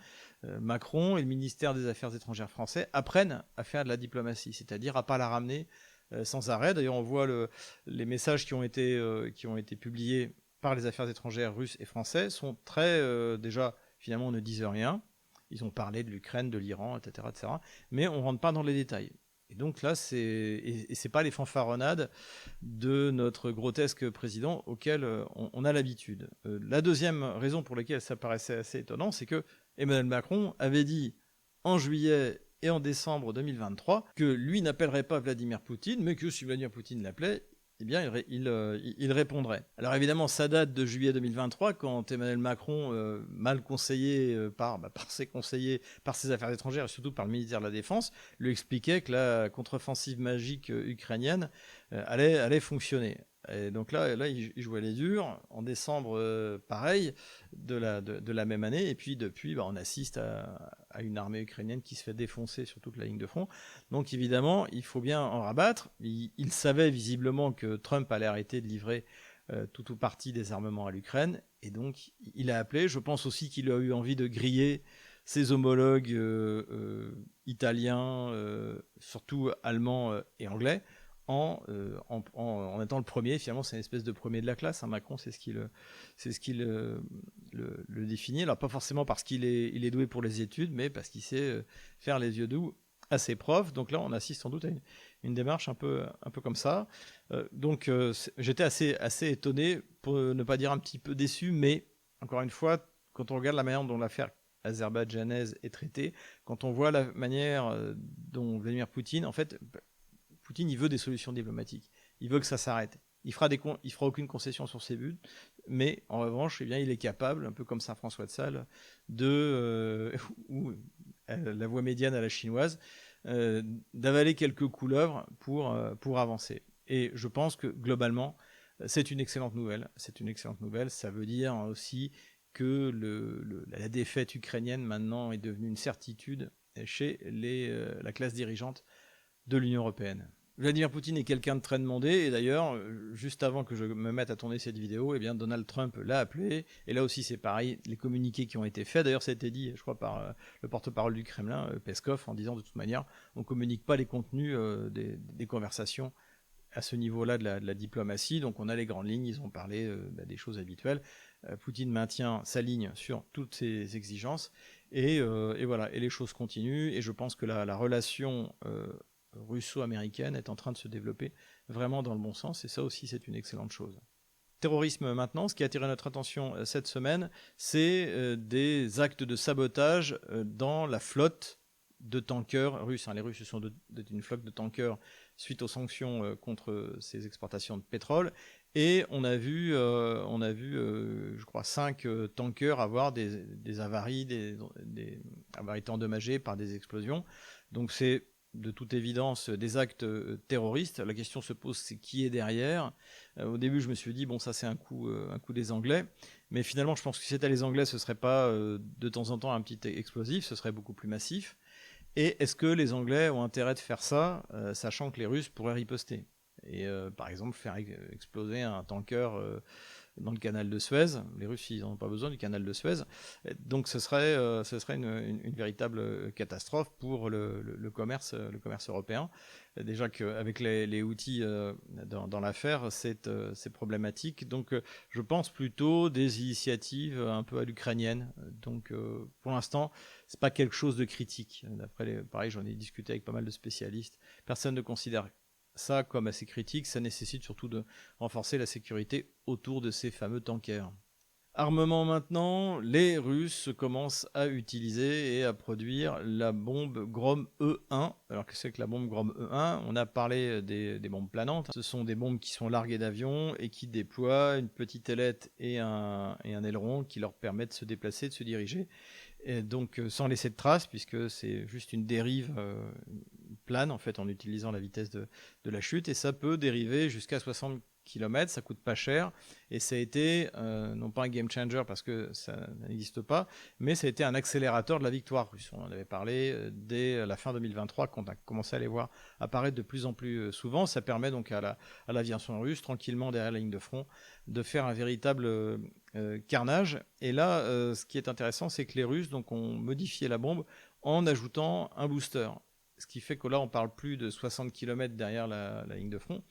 Macron et le ministère des Affaires étrangères français apprennent à faire de la diplomatie, c'est-à-dire à pas la ramener sans arrêt. D'ailleurs, on voit les messages qui ont été publiés par les affaires étrangères russes et français sont très, déjà, finalement, ne disent rien. Ils ont parlé de l'Ukraine, de l'Iran, etc., etc. Mais on ne rentre pas dans les détails. Et donc là, c'est pas les fanfaronnades de notre grotesque président auquel on a l'habitude. La deuxième raison pour laquelle ça paraissait assez étonnant, c'est que Emmanuel Macron avait dit en juillet et en décembre 2023 que lui n'appellerait pas Vladimir Poutine, mais que si Vladimir Poutine l'appelait, eh bien, il répondrait. Alors évidemment, ça date de juillet 2023, quand Emmanuel Macron, mal conseillé par ses conseillers, par ses affaires étrangères et surtout par le ministère de la Défense, lui expliquait que la contre-offensive magique ukrainienne allait fonctionner. Et donc là, il jouait les durs. En décembre, pareil, de la même année. Et puis depuis, on assiste à une armée ukrainienne qui se fait défoncer sur toute la ligne de front. Donc évidemment, il faut bien en rabattre. Il savait visiblement que Trump allait arrêter de livrer tout ou partie des armements à l'Ukraine. Et donc, il a appelé. Je pense aussi qu'il a eu envie de griller ses homologues italiens, surtout allemands et anglais, en étant le premier. Finalement, c'est une espèce de premier de la classe. Hein, Macron, c'est ce qui le définit. Alors, pas forcément parce qu'il est doué pour les études, mais parce qu'il sait faire les yeux doux à ses profs. Donc là, on assiste sans doute à une démarche un peu comme ça. Donc, j'étais assez étonné, pour ne pas dire un petit peu déçu, mais encore une fois, quand on regarde la manière dont l'affaire azerbaïdjanaise est traitée, quand on voit la manière dont Vladimir Poutine, en fait, Poutine, il veut des solutions diplomatiques. Il veut que ça s'arrête. Il fera aucune concession sur ses buts, mais en revanche, eh bien, il est capable, un peu comme Saint François de Sales, ou la voie médiane à la chinoise, d'avaler quelques couleuvres pour avancer. Et je pense que globalement, c'est une excellente nouvelle. C'est une excellente nouvelle. Ça veut dire aussi que la défaite ukrainienne maintenant est devenue une certitude chez la classe dirigeante de l'Union européenne. Vladimir Poutine est quelqu'un de très demandé, et d'ailleurs, juste avant que je me mette à tourner cette vidéo, eh bien Donald Trump l'a appelé, et là aussi c'est pareil, les communiqués qui ont été faits, d'ailleurs ça a été dit, je crois, par le porte-parole du Kremlin, Peskov, en disant de toute manière, on ne communique pas les contenus des conversations à ce niveau-là de la diplomatie, donc on a les grandes lignes, ils ont parlé des choses habituelles. Poutine maintient sa ligne sur toutes ces exigences, et voilà, et les choses continuent, et je pense que la relation russo-américaine est en train de se développer vraiment dans le bon sens, et ça aussi c'est une excellente chose. Terrorisme maintenant, ce qui a attiré notre attention cette semaine, c'est des actes de sabotage dans la flotte de tankers russes. Les Russes sont une flotte de tankers suite aux sanctions contre ces exportations de pétrole, et on a vu, je crois, 5 tankers avoir des avaries, avoir été endommagés par des explosions. Donc c'est de toute évidence des actes terroristes. La question se pose, c'est qui est derrière. Au début, je me suis dit, bon, ça c'est un coup des Anglais. Mais finalement, je pense que si c'était les Anglais, ce ne serait pas de temps en temps un petit explosif, ce serait beaucoup plus massif. Et est-ce que les Anglais ont intérêt de faire ça, sachant que les Russes pourraient riposter? Et par exemple, faire exploser un tanker dans le canal de Suez. Les Russes, ils n'en ont pas besoin du canal de Suez. Donc ce serait une véritable catastrophe pour le commerce européen. Déjà qu'avec les outils dans l'affaire, c'est problématique. Donc je pense plutôt des initiatives un peu à l'ukrainienne. Donc pour l'instant, c'est pas quelque chose de critique. Pareil, j'en ai discuté avec pas mal de spécialistes. Personne ne considère ça comme assez critique. Ça nécessite surtout de renforcer la sécurité autour de ces fameux tankers. Armement maintenant, les Russes commencent à utiliser et à produire la bombe Grom E1. Alors que c'est que la bombe Grom E1? On a parlé des bombes planantes. Ce sont des bombes qui sont larguées d'avions et qui déploient une petite ailette et un aileron qui leur permettent de se déplacer, de se diriger. Et donc sans laisser de traces, puisque c'est juste une dérive plane en fait, en utilisant la vitesse de la chute, et ça peut dériver jusqu'à 60 km, ça coûte pas cher, et ça a été, non pas un game changer parce que ça n'existe pas, mais ça a été un accélérateur de la victoire russe. On en avait parlé dès la fin 2023, quand on a commencé à les voir apparaître de plus en plus souvent. Ça permet donc à l'aviation russe, tranquillement derrière la ligne de front, de faire un véritable carnage. Et là, ce qui est intéressant, c'est que les Russes donc, ont modifié la bombe en ajoutant un booster. Ce qui fait que là, on parle plus de 60 km derrière la ligne de front.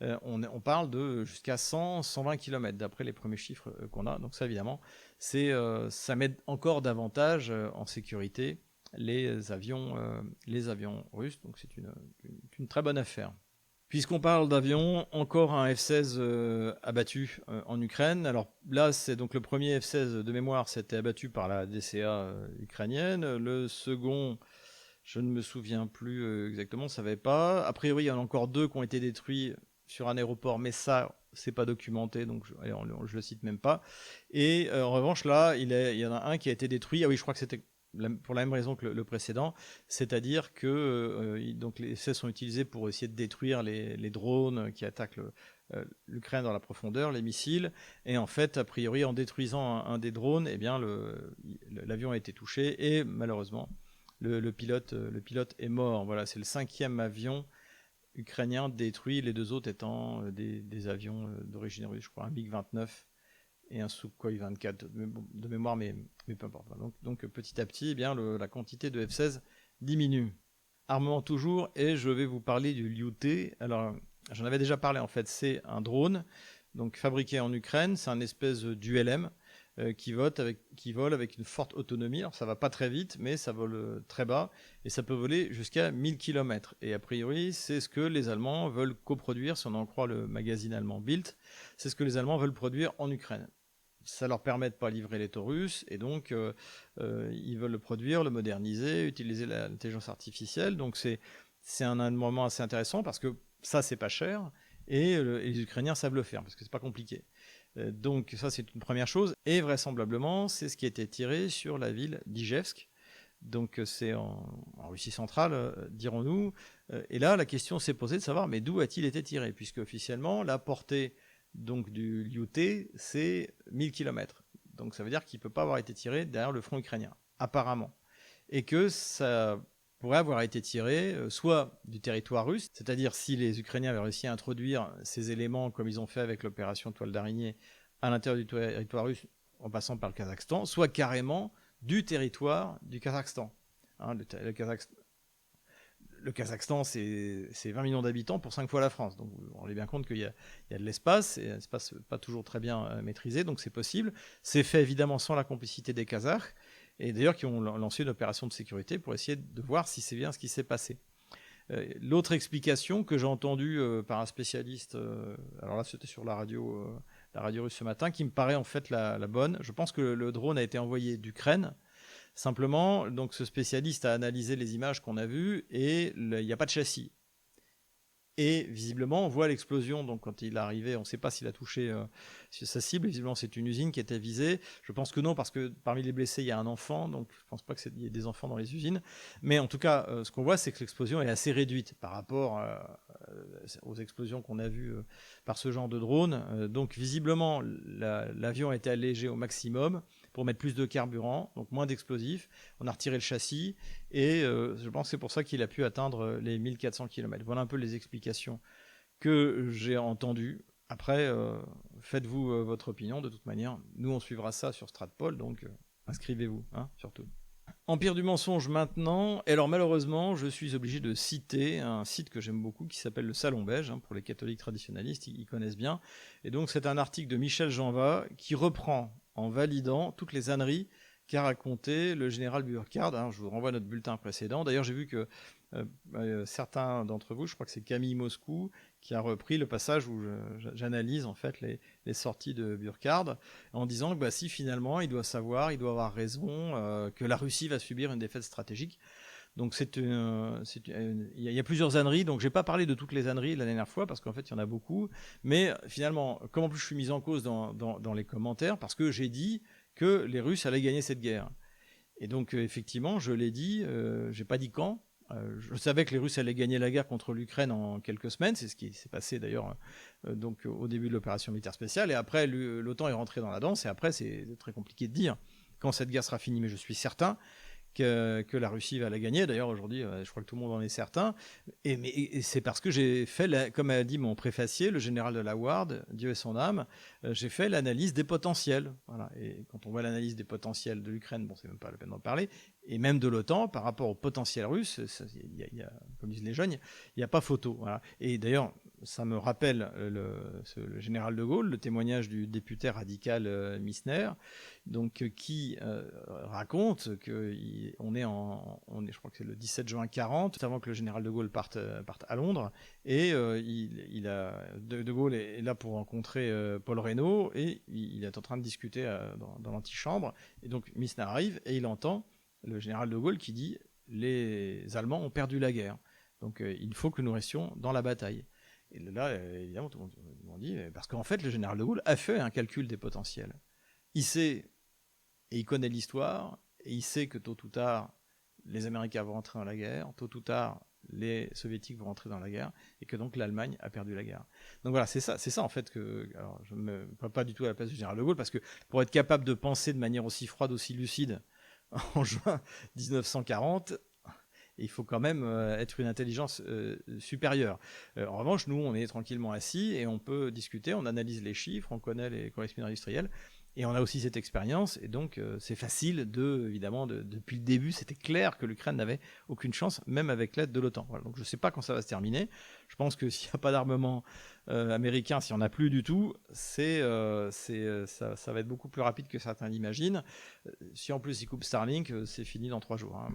On parle de jusqu'à 100-120 km d'après les premiers chiffres qu'on a. Donc ça, évidemment, ça met encore davantage en sécurité les avions russes. Donc c'est une très bonne affaire. Puisqu'on parle d'avions, encore un F-16 abattu en Ukraine. Alors là, c'est donc le premier F-16 de mémoire, c'était abattu par la DCA ukrainienne. Le second, je ne me souviens plus exactement, ça ne savait pas. A priori, il y en a encore 2 qui ont été détruits sur un aéroport, mais ça, c'est pas documenté, donc je le cite même pas. Et en revanche, là, il y en a un qui a été détruit. Ah oui, je crois que c'était pour la même raison que le précédent, c'est-à-dire que donc les F-16 sont utilisés pour essayer de détruire les drones qui attaquent l'Ukraine dans la profondeur, les missiles, et en fait, a priori, en détruisant un des drones, eh bien, l'avion a été touché, et malheureusement, le pilote est mort. Voilà, c'est le 5e avion ukrainien détruit, les 2 autres étant des avions d'origine russe, je crois, un MiG-29 et un Sukhoi 24 de mémoire, mais peu importe. Donc petit à petit, eh bien, la quantité de F-16 diminue. Armement toujours, et je vais vous parler du Lyuté. Alors, j'en avais déjà parlé en fait, c'est un drone donc fabriqué en Ukraine, c'est un espèce d'ULM qui vole avec une forte autonomie. Alors ça va pas très vite, mais ça vole très bas, et ça peut voler jusqu'à 1000 km. Et a priori, c'est ce que les Allemands veulent coproduire, si on en croit le magazine allemand Bild, c'est ce que les Allemands veulent produire en Ukraine. Ça leur permet de ne pas livrer les taux russes, et donc ils veulent le produire, le moderniser, utiliser l'intelligence artificielle. Donc c'est un moment assez intéressant, parce que ça, c'est pas cher, et les Ukrainiens savent le faire, parce que c'est pas compliqué. Donc ça, c'est une première chose, et vraisemblablement, c'est ce qui a été tiré sur la ville d'Ijevsk. Donc c'est en Russie centrale, dirons-nous. Et là, la question s'est posée de savoir, mais d'où a-t-il été tiré, puisque officiellement, la portée donc du Lyuté, c'est 1000 km. Donc ça veut dire qu'il ne peut pas avoir été tiré derrière le front ukrainien, apparemment. Et que ça pourrait avoir été tiré soit du territoire russe, c'est-à-dire si les Ukrainiens avaient réussi à introduire ces éléments comme ils ont fait avec l'opération Toile d'araignée à l'intérieur du territoire russe en passant par le Kazakhstan, soit carrément du territoire du Kazakhstan. Hein, le Kazakhstan, c'est 20 millions d'habitants pour 5 fois la France. Donc vous vous rendez bien compte qu'il y a de l'espace, et un espace pas toujours très bien maîtrisé, donc c'est possible. C'est fait évidemment sans la complicité des Kazakhs, et d'ailleurs qui ont lancé une opération de sécurité pour essayer de voir si c'est bien ce qui s'est passé. L'autre explication que j'ai entendue par un spécialiste, alors là c'était sur la radio russe ce matin, qui me paraît en fait la bonne. Je pense que le drone a été envoyé d'Ukraine. Simplement, donc ce spécialiste a analysé les images qu'on a vues, et il n'y a pas de châssis. Et visiblement, on voit l'explosion. Donc quand il est arrivé, on ne sait pas s'il a touché sa cible. Visiblement, c'est une usine qui était visée. Je pense que non, parce que parmi les blessés, il y a un enfant. Donc je ne pense pas qu'il y ait des enfants dans les usines. Mais en tout cas, ce qu'on voit, c'est que l'explosion est assez réduite par rapport aux explosions qu'on a vues par ce genre de drone. Donc visiblement, l'avion a été allégé au maximum pour mettre plus de carburant, donc moins d'explosifs. On a retiré le châssis, et je pense que c'est pour ça qu'il a pu atteindre les 1400 km. Voilà un peu les explications que j'ai entendues. Après, faites-vous votre opinion. De toute manière, nous, on suivra ça sur Stratpol, donc inscrivez-vous, hein, surtout. Empire du mensonge maintenant. Et alors malheureusement, je suis obligé de citer un site que j'aime beaucoup qui s'appelle le Salon Beige, hein, pour les catholiques traditionnalistes, ils connaissent bien. Et donc c'est un article de Michel Janva qui reprend en validant toutes les âneries qu'a raconté le général Burkhard. Alors, je vous renvoie à notre bulletin précédent. D'ailleurs, j'ai vu que certains d'entre vous, je crois que c'est Camille Moscou, qui a repris le passage où j'analyse en fait les sorties de Burkhard, en disant que si finalement il doit savoir, il doit avoir raison, que la Russie va subir une défaite stratégique. Donc il y a plusieurs âneries, donc je n'ai pas parlé de toutes les âneries la dernière fois, parce qu'en fait il y en a beaucoup, mais finalement, comme en plus je suis mis en cause dans les commentaires, parce que j'ai dit que les Russes allaient gagner cette guerre. Et donc effectivement, je l'ai dit, j'ai pas dit quand, Je savais que les Russes allaient gagner la guerre contre l'Ukraine en quelques semaines, c'est ce qui s'est passé d'ailleurs donc au début de l'opération militaire spéciale, et après l'OTAN est rentré dans la danse, et après c'est très compliqué de dire quand cette guerre sera finie, mais je suis certain que la Russie va la gagner. D'ailleurs, aujourd'hui, je crois que tout le monde en est certain. Et c'est parce que j'ai fait, comme a dit mon préfacier, le général de la Ward, Dieu ait son âme, j'ai fait l'analyse des potentiels. Voilà. Et quand on voit l'analyse des potentiels de l'Ukraine, bon, c'est même pas la peine d'en parler, et même de l'OTAN, par rapport au potentiel russe, comme disent les jeunes, il n'y a pas photo. Voilà. Et d'ailleurs, ça me rappelle le général de Gaulle, le témoignage du député radical Missner, donc qui raconte qu'on est je crois que c'est le 17 juin 40, avant que le général de Gaulle parte à Londres, et de Gaulle est là pour rencontrer Paul Reynaud, et il est en train de discuter dans l'antichambre, et donc Missner arrive, et il entend le général de Gaulle qui dit « Les Allemands ont perdu la guerre, donc il faut que nous restions dans la bataille ». Et là, évidemment, tout le monde dit, parce qu'en fait, le général de Gaulle a fait un calcul des potentiels. Il sait, et il connaît l'histoire, et il sait que tôt ou tard, les Américains vont rentrer dans la guerre, tôt ou tard, les Soviétiques vont rentrer dans la guerre, et que donc l'Allemagne a perdu la guerre. Donc voilà, c'est ça en fait que... Alors, je ne me mets pas du tout à la place du général de Gaulle, parce que pour être capable de penser de manière aussi froide, aussi lucide, en juin 1940... il faut quand même être une intelligence supérieure. En revanche, nous, on est tranquillement assis et on peut discuter, on analyse les chiffres, on connaît les correspondants industriels, et on a aussi cette expérience, et donc c'est facile évidemment, depuis le début, c'était clair que l'Ukraine n'avait aucune chance, même avec l'aide de l'OTAN. Voilà, donc je ne sais pas quand ça va se terminer. Je pense que s'il n'y a pas d'armement américain, s'il n'y en a plus du tout, ça va être beaucoup plus rapide que certains l'imaginent. Si en plus ils coupent Starlink, c'est fini dans 3 jours. Hein.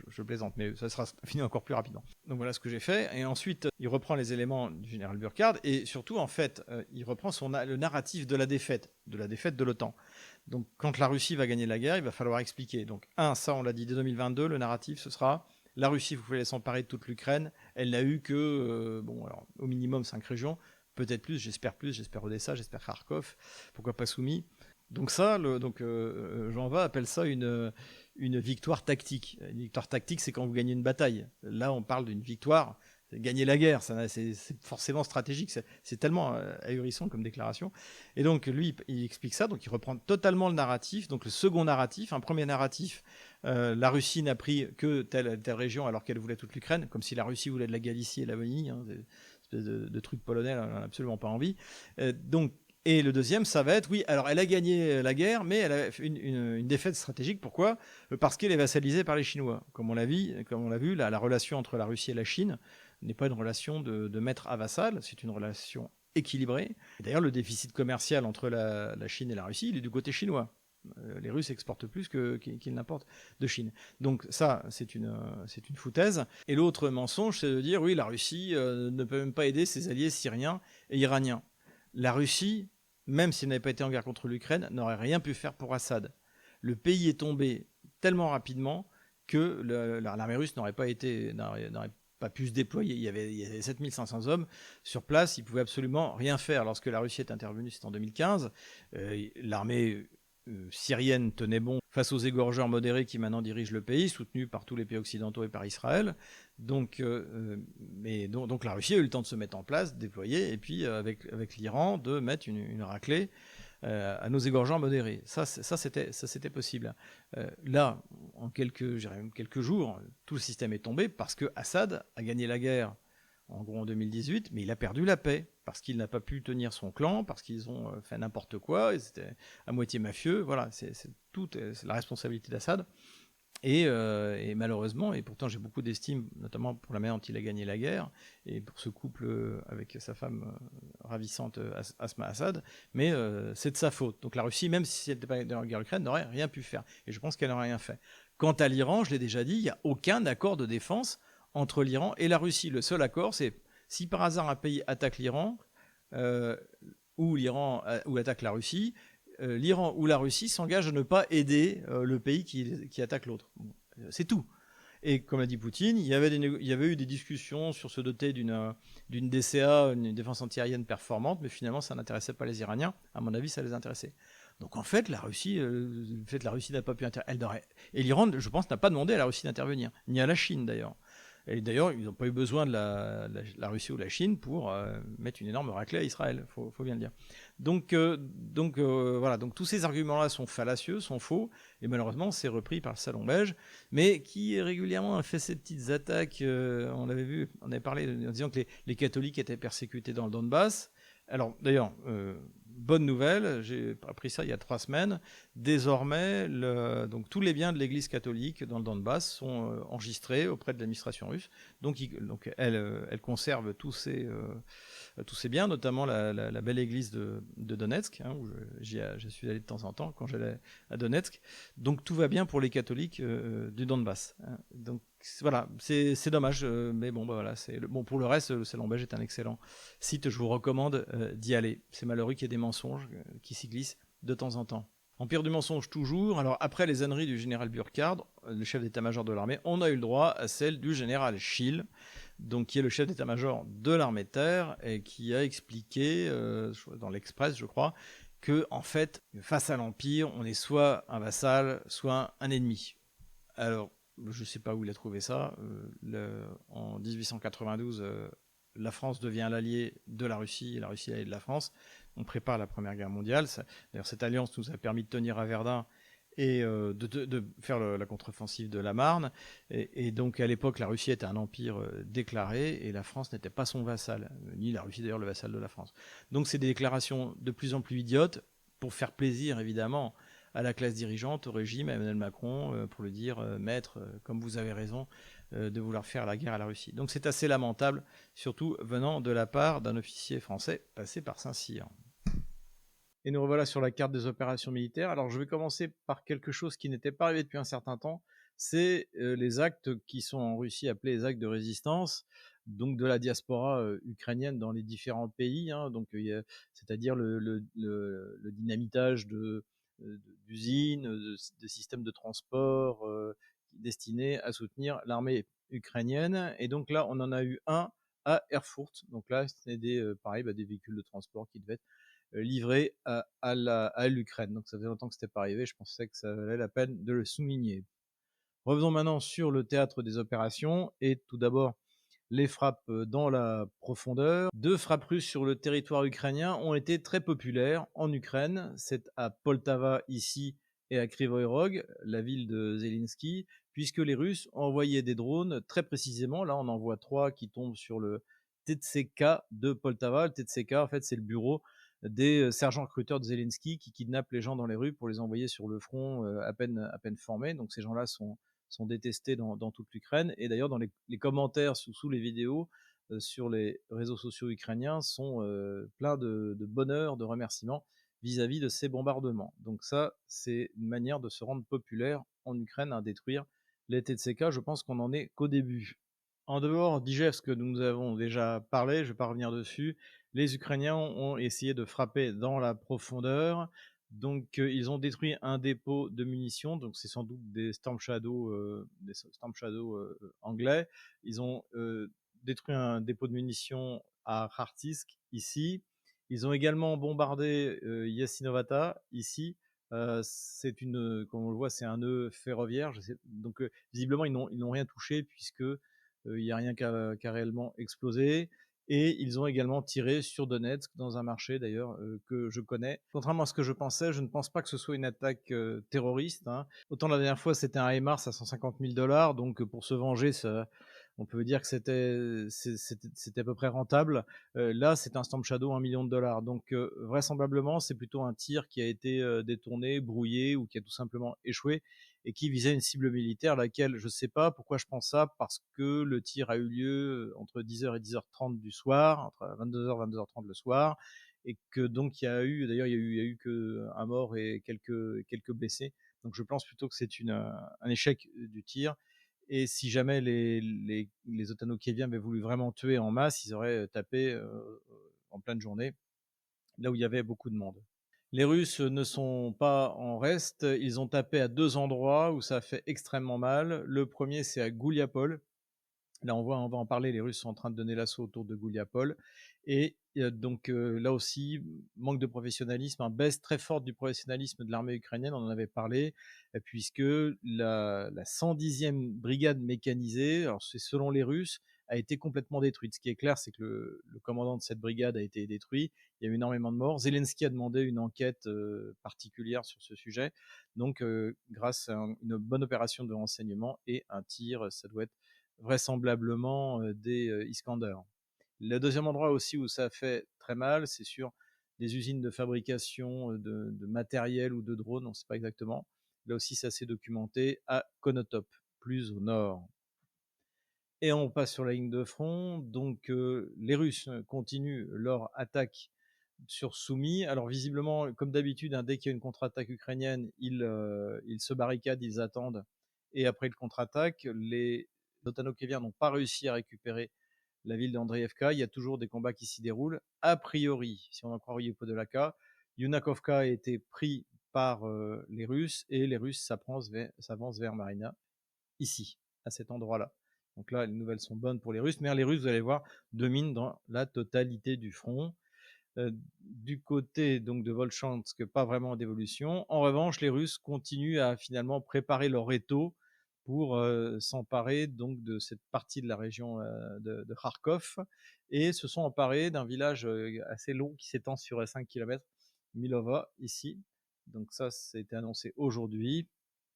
Je plaisante, mais ça sera fini encore plus rapidement. Donc voilà ce que j'ai fait. Et ensuite, il reprend les éléments du général Burkhardt, et surtout, en fait, il reprend le narratif de la défaite de l'OTAN. Donc quand la Russie va gagner la guerre, il va falloir expliquer. Donc ça on l'a dit dès 2022, le narratif ce sera... La Russie, vous pouvez s'emparer de toute l'Ukraine. Elle n'a eu que, au minimum 5 régions, peut-être plus, j'espère Odessa, j'espère Kharkov, pourquoi pas Soumy. Donc ça, Jean-Va appelle ça une victoire tactique. Une victoire tactique, c'est quand vous gagnez une bataille. Là, on parle d'une victoire, gagner la guerre, c'est forcément stratégique, c'est tellement ahurissant comme déclaration. Et donc lui, il explique ça, donc il reprend totalement le narratif, donc le second narratif, un premier narratif, la Russie n'a pris que telle région alors qu'elle voulait toute l'Ukraine, comme si la Russie voulait de la Galicie et la Wallonie, hein, espèce de truc polonais, elle n'en a absolument pas envie. Et le deuxième, ça va être, oui, alors elle a gagné la guerre, mais elle a fait une défaite stratégique. Pourquoi ? Parce qu'elle est vassalisée par les Chinois. Comme on l'a vu, la relation entre la Russie et la Chine n'est pas une relation de maître à vassal, c'est une relation équilibrée. D'ailleurs, le déficit commercial entre la Chine et la Russie, il est du côté chinois. Les Russes exportent plus qu'ils n'importent de Chine. Donc ça, c'est une foutaise. Et l'autre mensonge, c'est de dire, oui, la Russie ne peut même pas aider ses alliés syriens et iraniens. La Russie, même si elle n'avait pas été en guerre contre l'Ukraine, n'aurait rien pu faire pour Assad. Le pays est tombé tellement rapidement que l'armée russe n'aurait pas pu se déployer. Il y avait 7500 hommes sur place, ils ne pouvaient absolument rien faire. Lorsque la Russie est intervenue, c'était en 2015, l'armée syrienne tenait bon face aux égorgeurs modérés qui maintenant dirigent le pays, soutenus par tous les pays occidentaux et par Israël. Donc la Russie a eu le temps de se mettre en place, de déployer, et puis avec l'Iran, de mettre une raclée à nos égorgeurs modérés. Ça c'était possible. Là, en quelques jours, tout le système est tombé parce que Assad a gagné la guerre en gros en 2018, mais il a perdu la paix parce qu'il n'a pas pu tenir son clan, parce qu'ils ont fait n'importe quoi, ils étaient à moitié mafieux. Voilà, c'est la responsabilité d'Assad. Et malheureusement, et pourtant j'ai beaucoup d'estime, notamment pour la manière dont il a gagné la guerre, et pour ce couple avec sa femme ravissante Asma Assad, mais c'est de sa faute. Donc la Russie, même si elle n'était pas dans la guerre Ukraine, n'aurait rien pu faire. Et je pense qu'elle n'aurait rien fait. Quant à l'Iran, je l'ai déjà dit, il n'y a aucun accord de défense entre l'Iran et la Russie. Le seul accord, c'est si par hasard un pays attaque l'Iran, ou attaque la Russie, l'Iran ou la Russie s'engagent à ne pas aider le pays qui attaque l'autre. Bon, c'est tout. Et comme a dit Poutine, il y avait eu des discussions sur se doter d'une DCA, une défense antiaérienne performante, mais finalement ça n'intéressait pas les Iraniens. À mon avis, ça les intéressait Donc en fait, le fait que la Russie n'a pas pu intervenir, et l'Iran, je pense, n'a pas demandé à la Russie d'intervenir, ni à la Chine d'ailleurs. Et d'ailleurs, ils n'ont pas eu besoin de la Russie ou la Chine pour mettre une énorme raclée à Israël, faut bien le dire. Voilà, donc tous ces arguments-là sont fallacieux, sont faux, et malheureusement, c'est repris par le Salon Beige, mais qui régulièrement a fait ces petites attaques. On l'avait vu, on avait parlé en disant que les catholiques étaient persécutés dans le Donbass. Alors, d'ailleurs, bonne nouvelle, j'ai appris ça il y a 3 semaines. Désormais, donc, tous les biens de l'Église catholique dans le Donbass sont enregistrés auprès de l'administration russe. Donc elle conserve tous ces biens, notamment la belle église de Donetsk, hein, où je suis allé de temps en temps quand j'allais à Donetsk. Donc tout va bien pour les catholiques du Donbass, hein. Donc voilà, c'est dommage, mais bon, bah voilà, bon, pour le reste, le Salon Beige est un excellent site, je vous recommande d'y aller. C'est malheureux qu'il y ait des mensonges qui s'y glissent de temps en temps. Empire du mensonge toujours. Alors après les âneries du général Burkhard, le chef d'état-major de l'armée, on a eu le droit à celle du général Schill, donc qui est le chef d'état-major de l'armée de terre et qui a expliqué dans l'Express, je crois, que en fait, face à l'Empire, on est soit un vassal, soit un ennemi. Alors, je ne sais pas où il a trouvé ça. En 1892, la France devient l'allié de la Russie et la Russie l'allié de la France. On prépare la Première Guerre mondiale. D'ailleurs, cette alliance nous a permis de tenir à Verdun et de faire la contre-offensive de la Marne. Et donc, à l'époque, la Russie était un empire déclaré et la France n'était pas son vassal, ni la Russie d'ailleurs le vassal de la France. Donc, c'est des déclarations de plus en plus idiotes pour faire plaisir, évidemment, à la classe dirigeante, au régime, à Emmanuel Macron, pour lui dire maître, comme vous avez raison, de vouloir faire la guerre à la Russie. Donc c'est assez lamentable, surtout venant de la part d'un officier français passé par Saint-Cyr. Et nous revoilà sur la carte des opérations militaires. Alors je vais commencer par quelque chose qui n'était pas arrivé depuis un certain temps, c'est les actes qui sont en Russie appelés les actes de résistance, donc de la diaspora ukrainienne dans les différents pays, hein, donc c'est-à-dire le dynamitage d'usines, de systèmes de transport destinés à soutenir l'armée ukrainienne. Et donc là, on en a eu un à Erfurt. Donc là, c'était pareil, des véhicules de transport qui devaient être livrés à l'Ukraine. Donc ça faisait longtemps que c'était pas arrivé. Je pensais que ça valait la peine de le souligner. Revenons maintenant sur le théâtre des opérations et tout d'abord les frappes dans la profondeur. 2 frappes russes sur le territoire ukrainien ont été très populaires en Ukraine. C'est à Poltava ici et à Kryvyi Rog, la ville de Zelensky, puisque les Russes ont envoyé des drones très précisément. Là, on en voit 3 qui tombent sur le TTSK de Poltava. Le TTSK, en fait, c'est le bureau des sergents recruteurs de Zelensky qui kidnappent les gens dans les rues pour les envoyer sur le front à peine formés. Donc ces gens-là sont détestés dans toute l'Ukraine. Et d'ailleurs, dans les commentaires sous les vidéos sur les réseaux sociaux ukrainiens sont pleins de bonheur, de remerciements vis-à-vis de ces bombardements. Donc ça, c'est une manière de se rendre populaire en Ukraine à détruire les TTSK. Je pense qu'on n'en est qu'au début. En dehors d'Ijevsk, que nous avons déjà parlé, je ne vais pas revenir dessus, les Ukrainiens ont essayé de frapper dans la profondeur. Donc ils ont détruit un dépôt de munitions, donc c'est sans doute des Storm Shadow anglais. Ils ont détruit un dépôt de munitions à Kharkiv ici. Ils ont également bombardé Yasinovata ici. Comme on le voit, c'est un nœud ferroviaire. Donc visiblement ils n'ont rien touché puisque il n'y a rien qui a réellement explosé. Et ils ont également tiré sur Donetsk, dans un marché d'ailleurs que je connais. Contrairement à ce que je pensais, je ne pense pas que ce soit une attaque terroriste, hein. Autant la dernière fois c'était un HIMARS à 150 000 $, donc pour se venger, on peut dire que c'était à peu près rentable. Là, c'est un Storm Shadow $1 million. Donc vraisemblablement, c'est plutôt un tir qui a été détourné, brouillé ou qui a tout simplement échoué et qui visait une cible militaire, laquelle je ne sais pas. Pourquoi je pense ça? Parce que le tir a eu lieu entre 10h et 10h30 du soir, entre 22h et 22h30 le soir, et que donc il y a eu que un mort et quelques blessés. Donc je pense plutôt que c'est un échec du tir. Et si jamais les Otanokieviens avaient voulu vraiment tuer en masse, ils auraient tapé en pleine journée, là où il y avait beaucoup de monde. Les Russes ne sont pas en reste. Ils ont tapé à 2 endroits où ça fait extrêmement mal. Le premier, c'est à Gouliapol. Là, on va en parler. Les Russes sont en train de donner l'assaut autour de Gouliapol. Et donc là aussi, manque de professionnalisme, baisse très forte du professionnalisme de l'armée ukrainienne, on en avait parlé, puisque la 110e brigade mécanisée, alors c'est selon les Russes, a été complètement détruite. Ce qui est clair, c'est que le commandant de cette brigade a été détruit. Il y a eu énormément de morts. Zelensky a demandé une enquête particulière sur ce sujet. Donc, grâce à une bonne opération de renseignement et un tir, ça doit être vraisemblablement des Iskander. Le deuxième endroit aussi où ça fait très mal, c'est sur des usines de fabrication de matériel ou de drones, on ne sait pas exactement. Là aussi, ça s'est documenté à Konotop, plus au nord. Et on passe sur la ligne de front. Donc, les Russes continuent leur attaque sur Soumy. Alors, visiblement, comme d'habitude, dès qu'il y a une contre-attaque ukrainienne, ils se barricadent, ils attendent. Et après le contre-attaque, les Otano-Kéviens n'ont pas réussi à récupérer la ville d'Andreevka. Il y a toujours des combats qui s'y déroulent. A priori, si on en croit Podolaka, Yunakovka a été pris par les Russes et les Russes s'avancent vers Marina, ici, à cet endroit-là. Donc là, les nouvelles sont bonnes pour les Russes, mais les Russes, vous allez voir, dominent dans la totalité du front. Du côté donc de Volchansk, pas vraiment d'évolution. En revanche, les Russes continuent à finalement préparer leur étau pour s'emparer donc de cette partie de la région de Kharkov et se sont emparés d'un village assez long qui s'étend sur 5 km, Milova, ici. Donc ça a été annoncé aujourd'hui.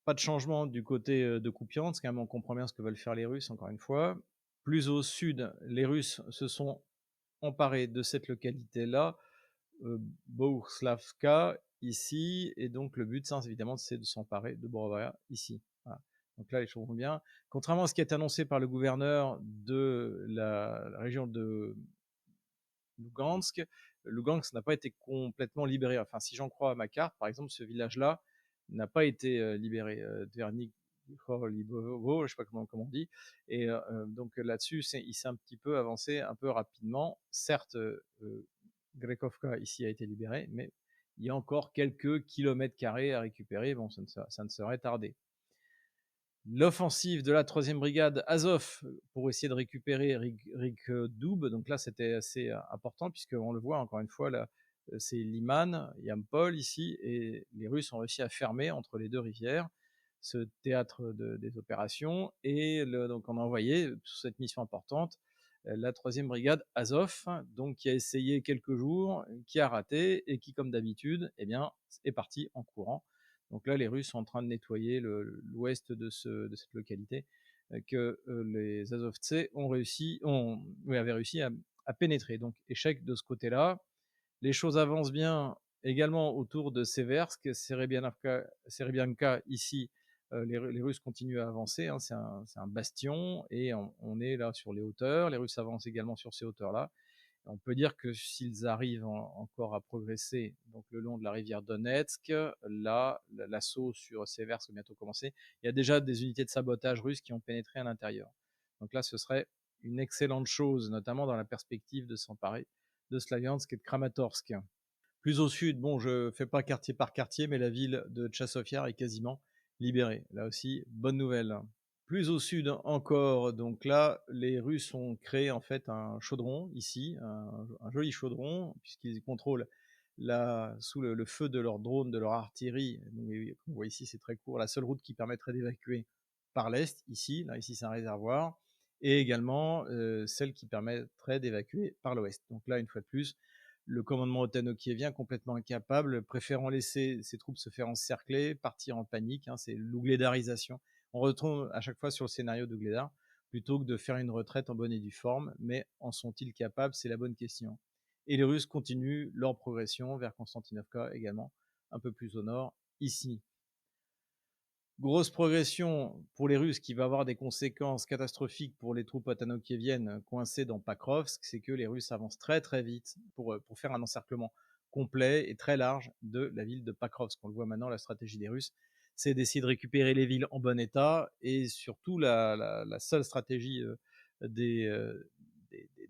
Pas de changement du côté de Kupiansk, on comprend bien ce que veulent faire les Russes, encore une fois. Plus au sud, les Russes se sont emparés de cette localité-là, Bohuslavka, ici, et donc le but, évidemment, c'est de s'emparer de Borovaya, ici. Voilà. Donc là, les choses vont bien. Contrairement à ce qui est annoncé par le gouverneur de la région de Lugansk, Lugansk n'a pas été complètement libéré. Enfin, si j'en crois à ma carte, par exemple, ce village-là n'a pas été libéré. Vernik Libovo, je sais pas comment on dit. Et donc là-dessus, il s'est un petit peu avancé, un peu rapidement. Certes, Grekovka ici a été libéré, mais il y a encore quelques kilomètres carrés à récupérer. Bon, ça ne serait tardé. L'offensive de la 3e brigade Azov pour essayer de récupérer Rikdoub. Donc là, c'était assez important puisqu'on le voit encore une fois, là, c'est Liman, Yampol ici, et les Russes ont réussi à fermer entre les deux rivières ce théâtre des opérations. Et donc on a envoyé sur cette mission importante la 3e brigade Azov, donc qui a essayé quelques jours, qui a raté et qui, comme d'habitude, eh bien, est parti en courant. Donc là, les Russes sont en train de nettoyer l'ouest de cette localité que les Azovtsés avaient réussi à pénétrer. Donc échec de ce côté-là. Les choses avancent bien également autour de Seversk, Serebianka ici. Les Russes continuent à avancer, c'est un bastion et on est là sur les hauteurs. Les Russes avancent également sur ces hauteurs-là. On peut dire que s'ils arrivent encore à progresser donc le long de la rivière Donetsk, là, l'assaut sur Seversk va bientôt commencer. Il y a déjà des unités de sabotage russes qui ont pénétré à l'intérieur. Donc là, ce serait une excellente chose, notamment dans la perspective de s'emparer de Slaviansk et de Kramatorsk. Plus au sud, bon, je fais pas quartier par quartier, mais la ville de Tchassov-Yar est quasiment libérée. Là aussi, bonne nouvelle. Plus au sud encore, donc là, les Russes ont créé en fait un chaudron ici, un joli chaudron, puisqu'ils contrôlent sous le feu de leur drone, de leur artillerie. Donc, comme vous voyez ici, c'est très court. La seule route qui permettrait d'évacuer par l'est, ici, là, ici c'est un réservoir, et également celle qui permettrait d'évacuer par l'ouest. Donc là, une fois de plus, le commandement otano-kievien complètement incapable, préférant laisser ses troupes se faire encercler, partir en panique. C'est l'ouglédarisation. On retrouve à chaque fois sur le scénario d'Ougledar, plutôt que de faire une retraite en bonne et due forme. Mais en sont-ils capables? C'est la bonne question. Et les Russes continuent leur progression vers Konstantinovka également, un peu plus au nord, ici. Grosse progression pour les Russes qui va avoir des conséquences catastrophiques pour les troupes otano-kieviennes coincées dans Pakrovsk, c'est que les Russes avancent très très vite pour faire un encerclement complet et très large de la ville de Pakrovsk. On le voit maintenant, la stratégie des Russes, c'est d'essayer de récupérer les villes en bon état, et surtout la seule stratégie des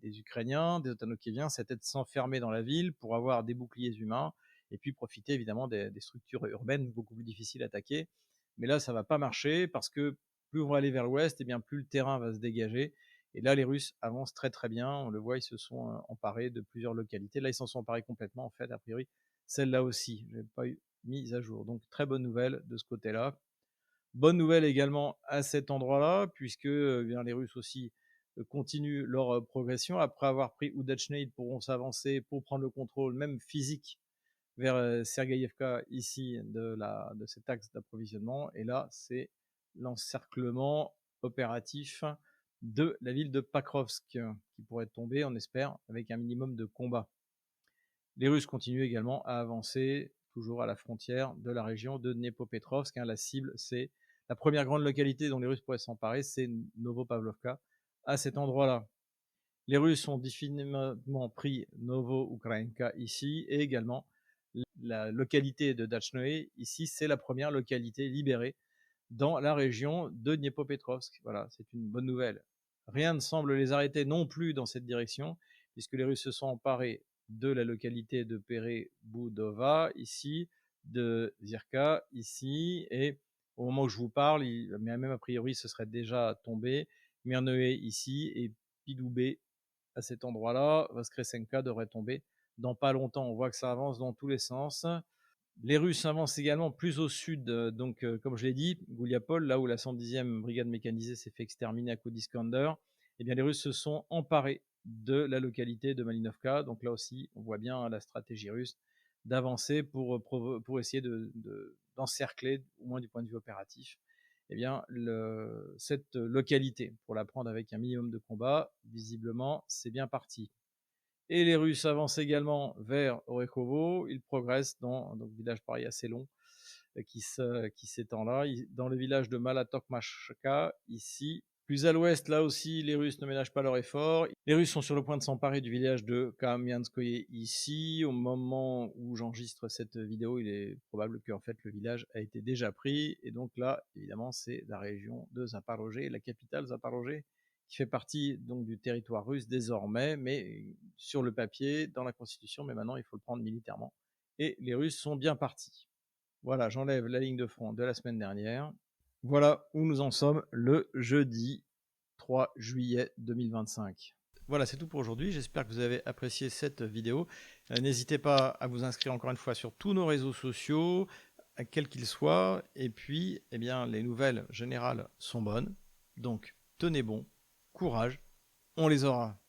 Ukrainiens, des otano-kieviens, c'était de s'enfermer dans la ville pour avoir des boucliers humains et puis profiter évidemment des structures urbaines beaucoup plus difficiles à attaquer. Mais là, ça va pas marcher parce que plus on va aller vers l'ouest, et bien plus le terrain va se dégager Et là, les Russes avancent très très bien. On le voit, ils se sont emparés de plusieurs localités. Là, ils s'en sont emparés complètement, en fait, a priori. Celle-là aussi, je n'ai pas eu mise à jour. Donc, très bonne nouvelle de ce côté-là. Bonne nouvelle également à cet endroit-là, puisque bien, les Russes aussi continuent leur progression. Après avoir pris Oudachne, ils pourront s'avancer pour prendre le contrôle, même physique, vers Sergeïevka, ici, de cet axe d'approvisionnement. Et là, c'est l'encerclement opératif de la ville de Pakrovsk, qui pourrait tomber, on espère, avec un minimum de combats. Les Russes continuent également à avancer, toujours à la frontière de la région de Dnepropetrovsk. La cible, c'est la première grande localité dont les Russes pourraient s'emparer, c'est Novopavlovka, à cet endroit-là. Les Russes ont définitivement pris Novo-Ukrainka ici, et également la localité de Dachnoe, ici, c'est la première localité libérée dans la région de Dnepropetrovsk. Voilà, c'est une bonne nouvelle. Rien ne semble les arrêter non plus dans cette direction, puisque les Russes se sont emparés de la localité de Perebudova, ici, de Zirka, ici, et au moment où je vous parle, mais même a priori, ce serait déjà tombé, Mirnoé ici, et Pidoubé à cet endroit-là. Voskresenka devrait tomber dans pas longtemps. On voit que ça avance dans tous les sens. Les Russes avancent également plus au sud, donc comme je l'ai dit, Gouliapol, là où la 110e brigade mécanisée s'est fait exterminer à coup d'Iskander, eh bien les Russes se sont emparés de la localité de Malinovka. Donc là aussi, on voit bien la stratégie russe d'avancer pour essayer d'encercler, au moins du point de vue opératif, eh bien, cette localité, pour la prendre avec un minimum de combat. Visiblement, c'est bien parti. Et les Russes avancent également vers Orekhovo. Ils progressent dans un village pareil assez long qui s'étend là, dans le village de Malatokmachka, ici. Plus à l'ouest, là aussi, les Russes ne ménagent pas leur effort. Les Russes sont sur le point de s'emparer du village de Kamianskoye ici. Au moment où j'enregistre cette vidéo, il est probable que en fait, le village a été déjà pris. Et donc là, évidemment, c'est la région de Zaporozhye, la capitale Zaporozhye, qui fait partie donc du territoire russe désormais, mais sur le papier, dans la constitution, mais maintenant il faut le prendre militairement. Et les Russes sont bien partis. Voilà, j'enlève la ligne de front de la semaine dernière. Voilà où nous en sommes le jeudi 3 juillet 2025. Voilà, c'est tout pour aujourd'hui. J'espère que vous avez apprécié cette vidéo. N'hésitez pas à vous inscrire encore une fois sur tous nos réseaux sociaux, quels qu'ils soient. Et puis, eh bien, les nouvelles générales sont bonnes. Donc, tenez bon, courage, on les aura.